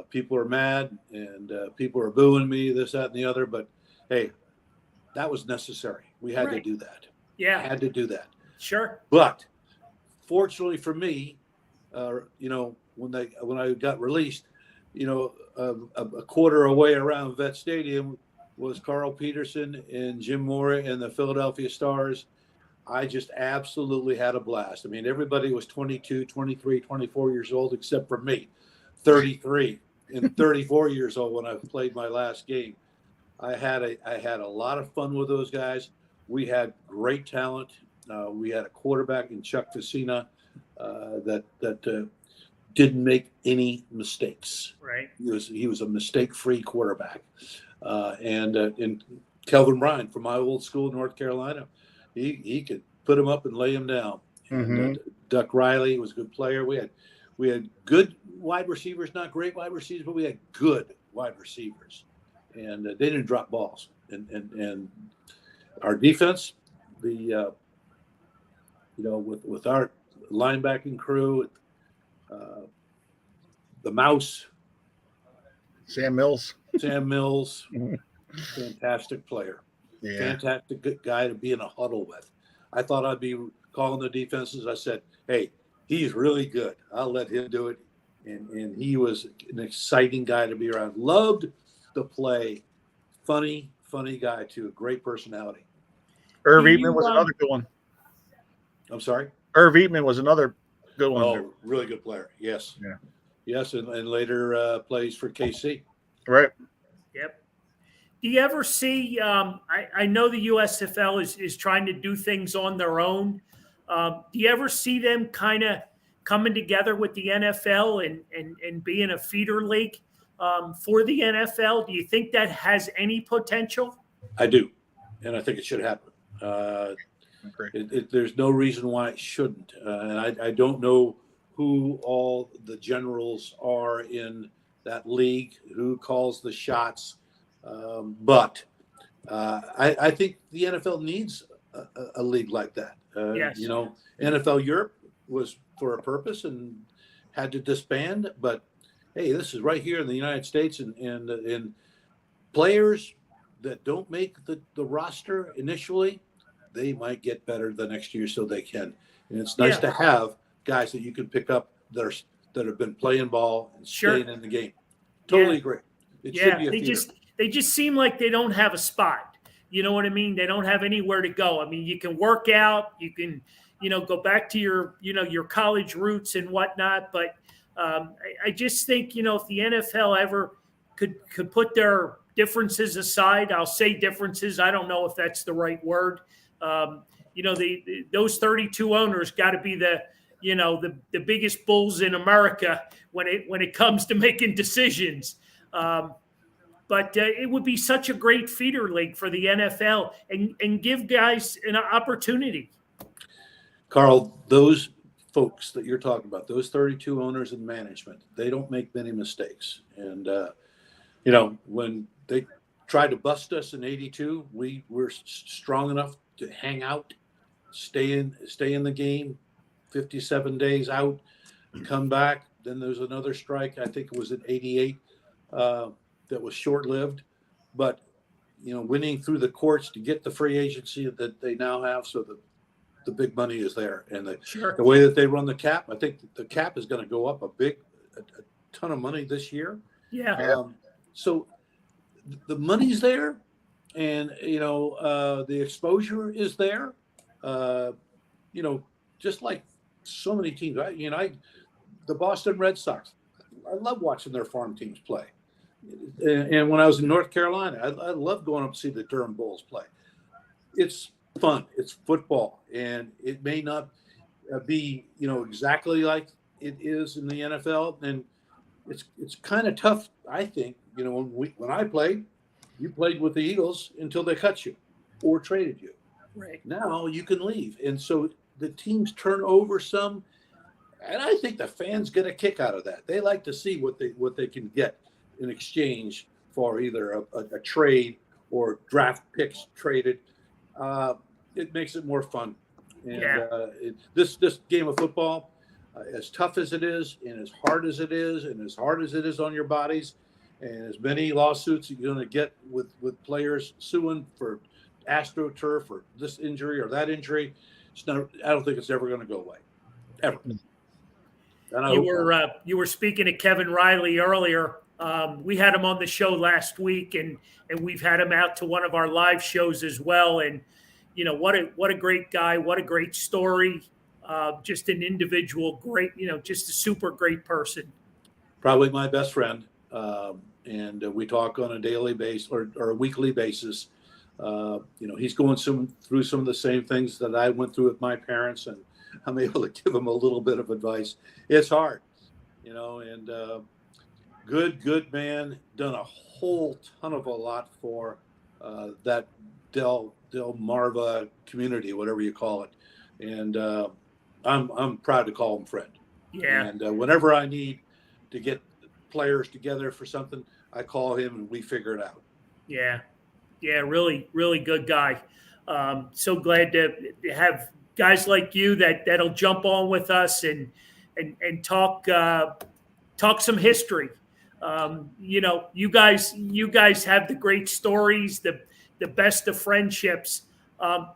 People are mad and people are booing me, this, that, and the other. But hey, that was necessary. We had to do that. Yeah. Had to do that. Sure. But fortunately for me, when I got released, a quarter away around Vet Stadium was Carl Peterson and Jim Mora and the Philadelphia Stars. I just absolutely had a blast. I mean, everybody was 22, 23, 24 years old, except for me, 33 and 34 years old when I played my last game. I had a lot of fun with those guys. We had great talent. We had a quarterback in Chuck Facina that didn't make any mistakes. Right. He was a mistake-free quarterback. And Kelvin Bryant from my old school, North Carolina, he could put him up and lay him down. Mm-hmm. And Duck Riley was a good player. We had good wide receivers, not great wide receivers, but we had good wide receivers, and they didn't drop balls. And our defense, with our linebacking crew, the Mouse, Sam Mills, fantastic player. yeah, Fantastic good guy to be in a huddle with. I thought I'd be calling the defenses. I said, hey, he's really good. I'll let him do it. And he was an exciting guy to be around. Loved to play. Funny guy, too. A great personality. Irv Eatman was another good one. I'm sorry? Irv Eatman was another good one. Oh, really good player. Yes. Yeah. Yes, and later plays for KC. Right. Yep. Do you ever see? I know the USFL is trying to do things on their own. Do you ever see them kind of coming together with the NFL and being a feeder league for the NFL? Do you think that has any potential? I do, and I think it should happen. There's no reason why it shouldn't. And I don't know who all the generals are in that league, who calls the shots. But I think the NFL needs a league like that. Yes. NFL Europe was for a purpose and had to disband. But hey, this is right here in the United States, and players that don't make the roster initially, they might get better the next year, so they can. And it's nice to have guys that you can pick up that have been playing ball and staying in the game. Totally agree. It should be a feeder. They just seem like they don't have a spot. You know what I mean? They don't have anywhere to go. I mean, you can work out, you can, go back to your college roots and whatnot. But I just think, if the NFL ever could put their differences aside, I'll say differences. I don't know if that's the right word. Those 32 owners got to be the biggest bulls in America when it comes to making decisions. But it would be such a great feeder league for the NFL and give guys an opportunity. Carl, those folks that you're talking about, those 32 owners and management, they don't make many mistakes. And, when they tried to bust us in 82, we were strong enough to hang out, stay in the game, 57 days out, come back. Then there's another strike. I think it was in 88 that was short-lived. But, winning through the courts to get the free agency that they now have, so the big money is there. And the way that they run the cap, I think the cap is going to go up a ton of money this year. Yeah. So the money's there, and the exposure is there. just like so many teams. The Boston Red Sox, I love watching their farm teams play. And when I was in North Carolina, I love going up to see the Durham Bulls play. It's fun. It's football, and it may not be exactly like it is in the NFL, and it's kind of tough. I think when I played, you played with the Eagles until they cut you or traded you. Right. Now you can leave, and so the teams turn over some, and I think the fans get a kick out of that. They like to see what they can get in exchange for either a trade or draft picks traded. It makes it more fun. And this game of football, as tough as it is, and as hard as it is, and as hard as it is on your bodies, and as many lawsuits you're going to get with players suing for AstroTurf or this injury or that injury, I don't think it's ever going to go away, ever. And you were speaking to Kevin Riley earlier. We had him on the show last week, and we've had him out to one of our live shows as well. And what a great guy, what a great story. Just an individual, great, just a super great person. Probably my best friend. And we talk on a daily basis or a weekly basis. He's going through some of the same things that I went through with my parents, and I'm able to give him a little bit of advice. It's hard, and good man, done a whole ton of a lot for that Del Marva community, whatever you call it. And I'm proud to call him friend. Yeah. And whenever I need to get players together for something, I call him and we figure it out. Yeah. Yeah. Really, really good guy. So glad to have guys like you that'll jump on with us and talk some history. You guys have the great stories, the best of friendships.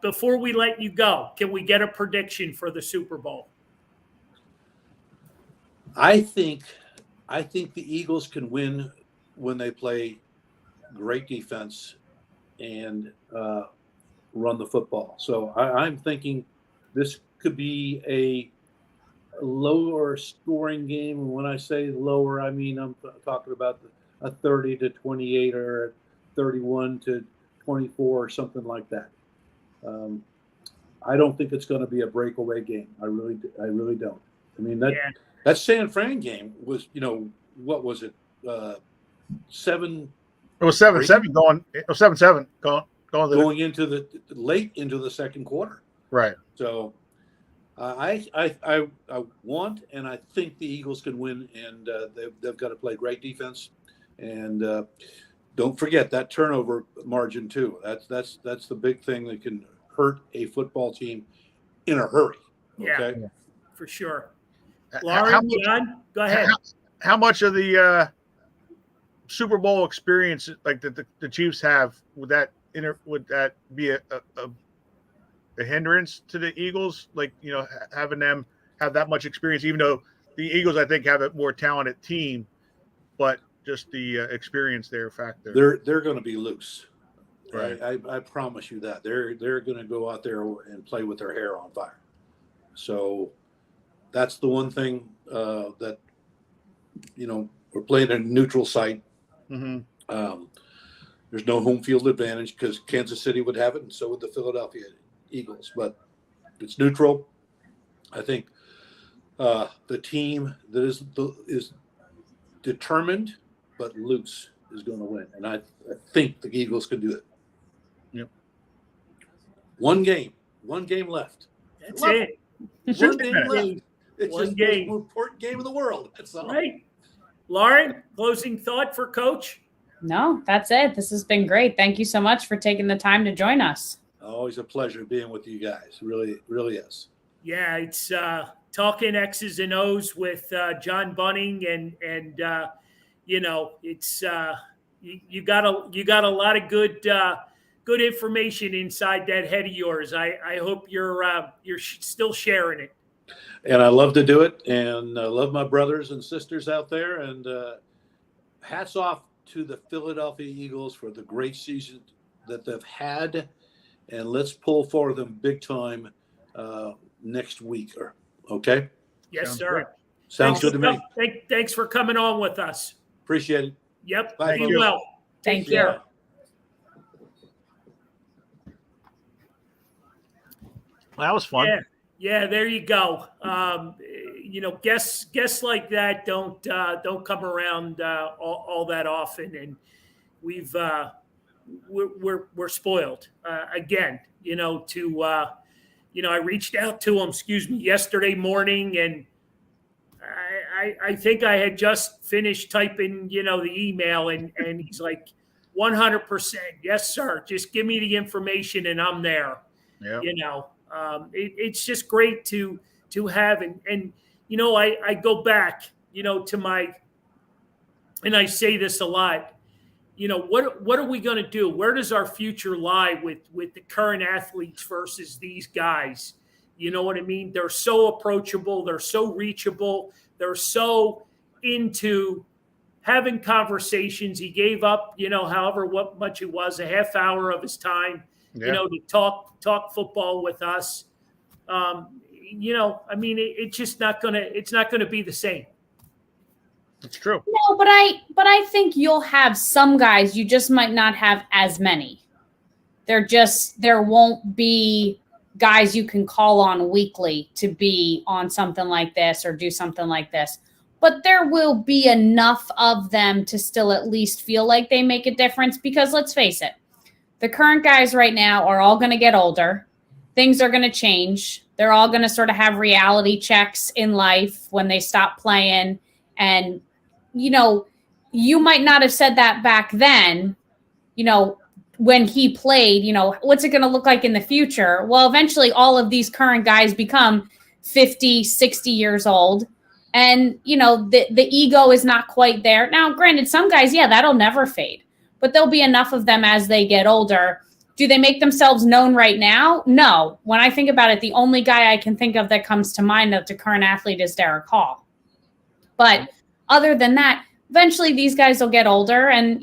Before we let you go, can we get a prediction for the Super Bowl? I think the Eagles can win when they play great defense and run the football. So I'm thinking this could be a lower scoring game. And when I say lower, I mean I'm talking about a 30-28 or 31-24 or something like that. I don't think it's going to be a breakaway game. I really don't. I mean that San Fran game was, what was it? 7. It was 7-7 going. It was 7-7 going into the late into the second quarter. Right. So I want, and I think the Eagles can win, and they've got to play great defense, and don't forget that turnover margin too. That's the big thing that can hurt a football team in a hurry. Okay? Yeah, for sure. Lauren, John, go ahead. How much of the Super Bowl experience, like the Chiefs have, would that be a hindrance to the Eagles? Like, having them have that much experience, even though the Eagles, I think, have a more talented team, but just the experience there factor. They're going to be loose. Right. I promise you that they're going to go out there and play with their hair on fire. So that's the one thing that we're playing a neutral site. Mm-hmm. There's no home field advantage because Kansas City would have it, and so would the Philadelphia Eagles. But it's neutral. I think the team that is determined but loose is going to win, and I think the Eagles can do it. Yep. One game left. That's it. One game left. It's One just game. the most important game in the world. That's all. Right. Lauren, closing thought for Coach? No, that's it. This has been great. Thank you so much for taking the time to join us. Always a pleasure being with you guys. Really, really is. Yeah, it's talking X's and O's with John Bunting, and it's you got a lot of good information inside that head of yours. I hope you're still sharing it. And I love to do it, and I love my brothers and sisters out there. And hats off to the Philadelphia Eagles for the great season that they've had, and let's pull for them big time next week. Okay? Yes, Sounds sir. great. Sounds good to me. Thanks for coming on with us. Appreciate it. Yep. Bye, Be folks. well. Thank Take care. Well, that was fun. Yeah, there you go. Guests like that don't come around all that often, and we're spoiled again. I reached out to him, yesterday morning, and I think I had just finished typing, the email, and he's like, 100%, yes, sir. Just give me the information, and I'm there. Yeah. It's just great to have, and I go back, to my, and I say this a lot. What are we going to do? Where does our future lie with the current athletes versus these guys? You know what I mean? They're so approachable. They're so reachable. They're so into having conversations. He gave up, however much it was, a half hour of his time, to talk football with us. It's just not gonna be the same. It's true. No, but I think you'll have some guys. You just might not have as many. There won't be guys you can call on weekly to be on something like this or do something like this. But there will be enough of them to still at least feel like they make a difference, because let's face it, the current guys right now are all going to get older. Things are going to change. They're all going to sort of have reality checks in life when they stop playing. And, you might not have said that back then, when he played, what's it going to look like in the future? Well, eventually all of these current guys become 50, 60 years old. And, the ego is not quite there. Now, granted, some guys, that'll never fade. But there'll be enough of them as they get older. Do they make themselves known right now? No. When I think about it, the only guy I can think of that comes to mind of the current athlete is Derek Hall. But other than that, eventually these guys will get older and,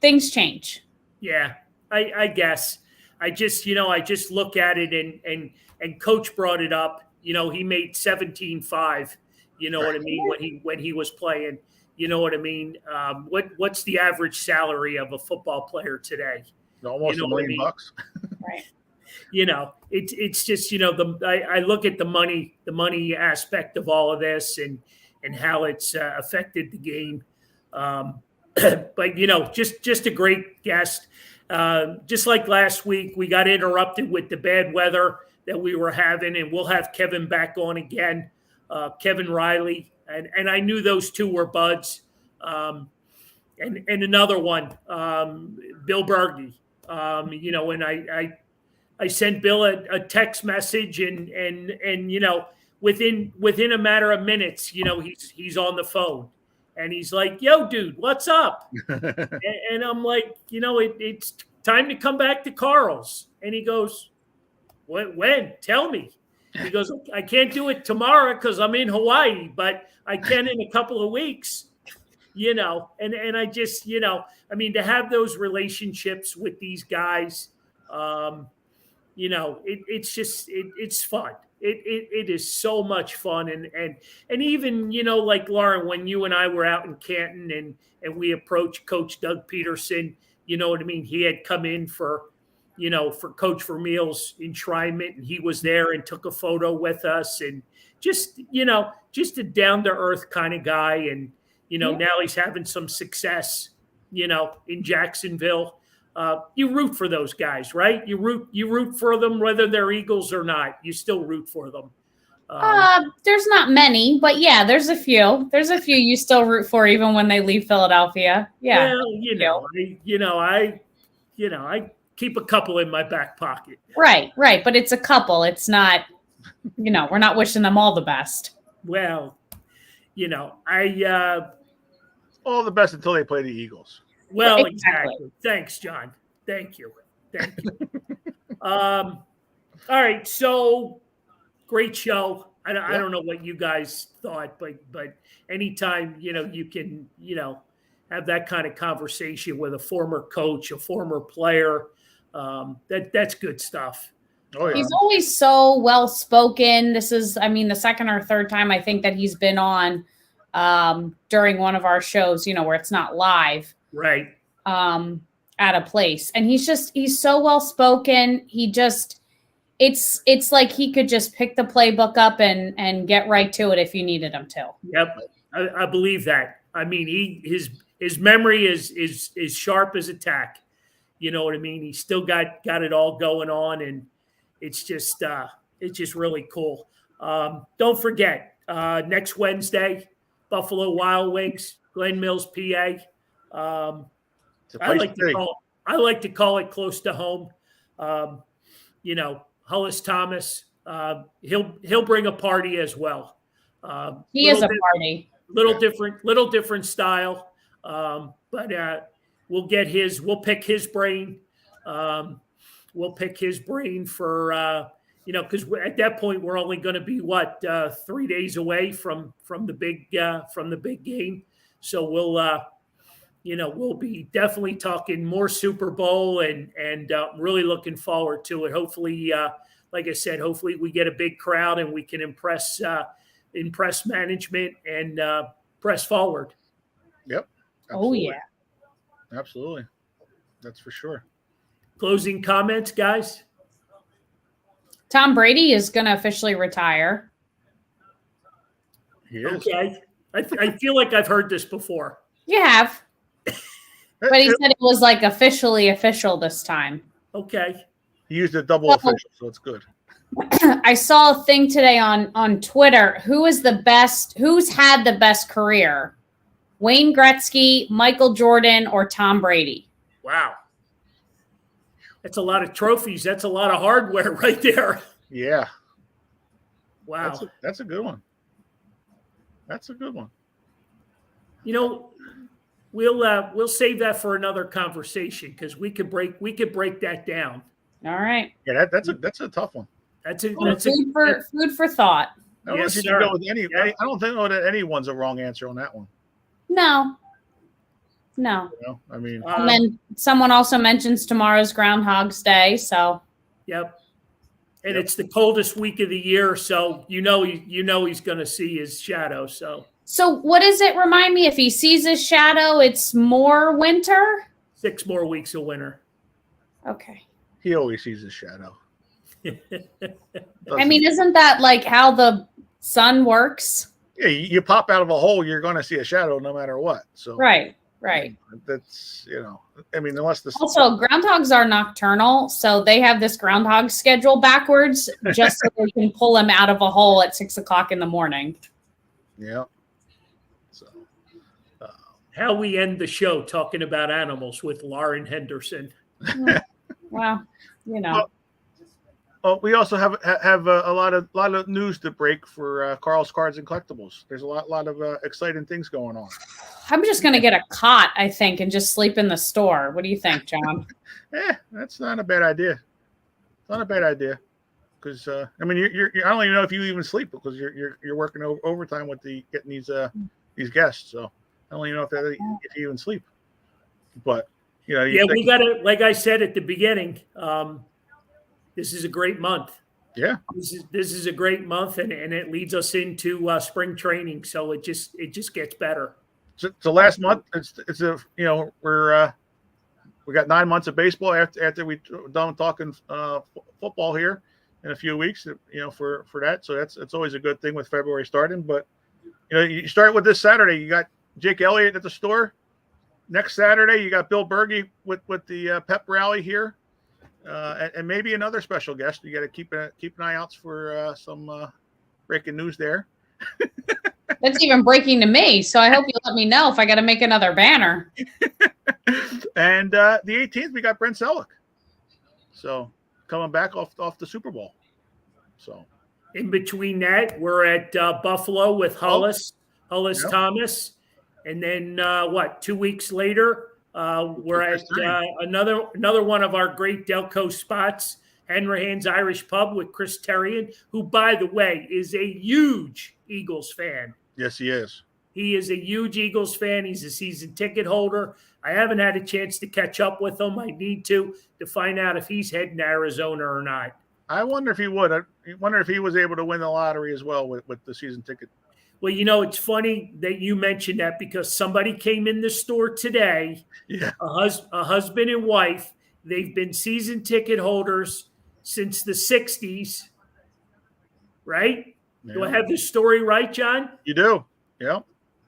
things change. Yeah, I guess. I just look at it and Coach brought it up. He made 17.5. You know what I mean? When he was playing, you know what I mean? What's the average salary of a football player today? Almost $1 million bucks. Right. It's just, I look at the money aspect of all of this and how it's affected the game. But, just a great guest. Just like last week, we got interrupted with the bad weather that we were having, and we'll have Kevin back on again. Kevin Riley, and I knew those two were buds. And another one, Bill Berge. And I sent Bill a text message, and within a matter of minutes, he's on the phone, and he's like, "Yo, dude, what's up?" and I'm like, it's time to come back to Carl's, and he goes, "When? Tell me." He goes, "I can't do it tomorrow because I'm in Hawaii, but I can in a couple of weeks." And I just, to have those relationships with these guys, it's just, it's fun. It is so much fun. And even, like Lauren, when you and I were out in Canton and we approached Coach Doug Peterson, you know what I mean? He had come in for Coach Vermeil's enshrinement, and he was there and took a photo with us, and just a down to earth kind of guy. And, now he's having some success, in Jacksonville. You root for those guys, right? You root for them, whether they're Eagles or not. You still root for them. There's not many, but there's a few. There's a few you still root for, even when they leave Philadelphia. Yeah. Well, I keep a couple in my back pocket. Right. But it's a couple. It's not, we're not wishing them all the best. Well, all the best until they play the Eagles. Well, exactly. Thanks, John. Thank you. All right. So great show. I don't know what you guys thought, but anytime, you can, have that kind of conversation with a former coach, a former player, that's good stuff. Oh yeah. He's always so well spoken. This is, I mean, the second or third time I think that he's been on during one of our shows, where it's not live. Right. At a place. And he's so well spoken. It's like he could just pick the playbook up and get right to it if you needed him to. Yep. I believe that. I mean, his memory is sharp as a tack. You know what I mean? He's still got it all going on, and it's just really cool. Don't forget, next Wednesday, Buffalo Wild Wings, Glen Mills, PA. I like to call it close to home. Hollis Thomas, he'll bring a party as well. He is a party. Little different style. But we'll pick his brain. We'll pick his brain for because at that point we're only going to be 3 days away from the big game. So we'll be definitely talking more Super Bowl and really looking forward to it. Hopefully, like I said, hopefully we get a big crowd and we can impress management and press forward. Yep. Absolutely. Oh yeah. Absolutely. That's for sure. Closing comments, guys? Tom Brady is going to officially retire. He is. Okay. I feel like I've heard this before. You have. But he said it was like officially official this time. Okay. He used a double official, so it's good. I saw a thing today on Twitter. Who's had the best career? Wayne Gretzky, Michael Jordan, or Tom Brady? Wow. That's a lot of trophies. That's a lot of hardware right there. Yeah. Wow. That's a good one. That's a good one. We'll save that for another conversation because we could break that down. All right. Yeah, that's a tough one. That's food for thought. I don't Yes, think sir. go with any. I don't think that anyone's a wrong answer on that one. No. I mean, And then someone also mentions tomorrow's Groundhog's Day. So. Yep. And it's the coldest week of the year, so he's going to see his shadow. So what does it remind me? If he sees his shadow, it's more winter. 6 more weeks of winter. Okay. he always sees his shadow. I mean, isn't that like how the sun works? Yeah, you pop out of a hole, you're going to see a shadow no matter what. So Right. That's, I mean, unless the Also, groundhogs are nocturnal, so they have this groundhog schedule backwards just so they can pull him out of a hole at 6 o'clock in the morning. Yeah. So how we end the show talking about animals with Lauren Henderson. Well, we also have a lot of news to break for Carl's Cards and Collectibles. There's a lot of exciting things going on. I'm just going to get a cot, I think, and just sleep in the store. What do you think, John? That's not a bad idea. It's not a bad idea because I mean, you're I don't even know if you even sleep because you're working overtime with getting these guests. So I don't even know if you even sleep. But we got to, like I said at the beginning. This is a great month. Yeah, this is a great month, and it leads us into spring training. So it just gets better. So last month, we got 9 months of baseball after we done talking football here in a few weeks. For that, so it's always a good thing with February starting. But you start with this Saturday. You got Jake Elliott at the store. Next Saturday, you got Bill Berge with the pep rally here. And maybe another special guest. You got to keep an eye out for some breaking news there. That's even breaking to me. So I hope you let me know if I got to make another banner. And the 18th, we got Brent Selleck. So coming back off the Super Bowl. So in between that, we're at Buffalo with Hollis Yep. Thomas, and then 2 weeks later. We're at another one of our great Delco spots, Hanrahan's Irish Pub with Chris Terrian, who, by the way, is a huge Eagles fan. Yes, he is. He is a huge Eagles fan. He's a season ticket holder. I haven't had a chance to catch up with him. I need to find out if he's heading to Arizona or not. I wonder if he would. I wonder if he was able to win the lottery as well with the season ticket. Well, it's funny that you mentioned that because somebody came in the store today, Yeah. a husband and wife. They've been season ticket holders since the 60s, right? Do I Yeah. have this story right, John? You do. Yeah.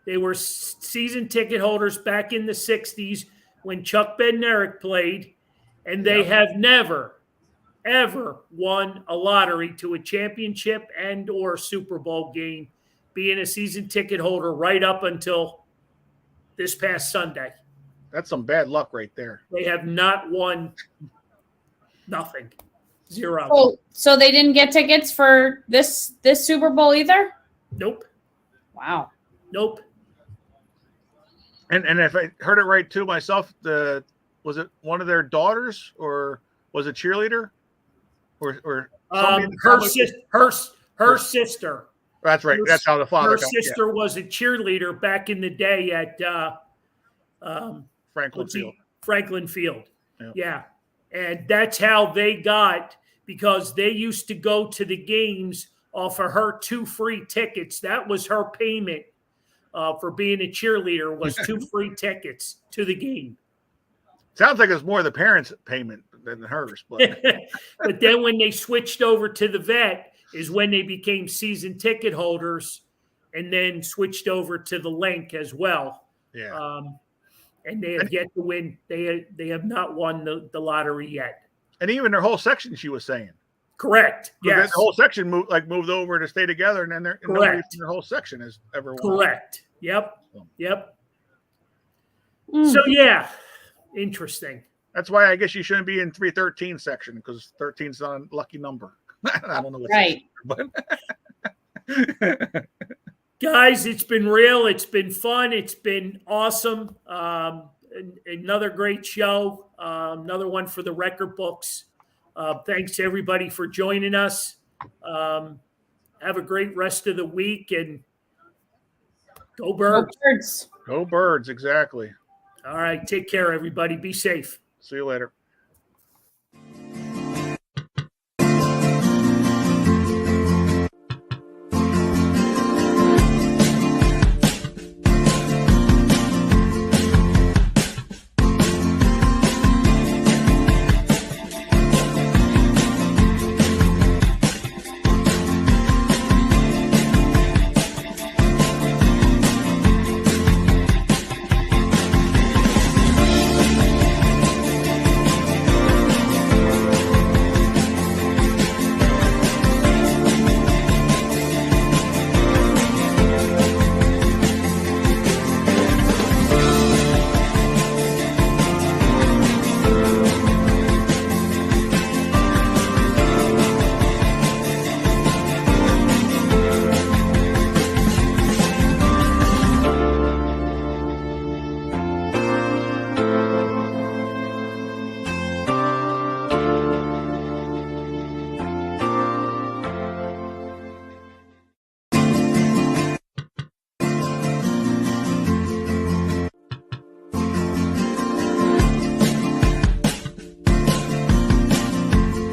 They were season ticket holders back in the 60s when Chuck Bednarik played, and they have never, ever won a lottery to a championship and or Super Bowl game, being a season ticket holder right up until this past Sunday. That's some bad luck right there. They have not won nothing. Zero. So they didn't get tickets for this Super Bowl either? Nope. Wow. Nope. And if I heard it right too myself, was it one of their daughters or was it cheerleader? Or her sister. That's right. That's how the father Her got. sister was a cheerleader back in the day at Franklin Field. Yeah. And that's how they got, because they used to go to the games off of her 2 free tickets. That was her payment for being a cheerleader, was 2 free tickets to the game. Sounds like it's more the parents' payment than hers. But but then when they switched over to the vet is when they became season ticket holders, and then switched over to the link as well. Yeah. And they have yet to win. They have not won the lottery yet. And even their whole section, she was saying. Correct. Yes. The whole section moved over to stay together, and then nobody from their whole section has ever won. Correct. Yep. So yeah, interesting. That's why I guess you shouldn't be in 313 section, because 13 is not a lucky number. I don't know what. Right. But guys, it's been real. It's been fun. It's been awesome. Another great show. Another one for the record books. Thanks to everybody for joining us. Have a great rest of the week, and go Birds. Go Birds. Go Birds, exactly. All right. Take care, everybody. Be safe. See you later.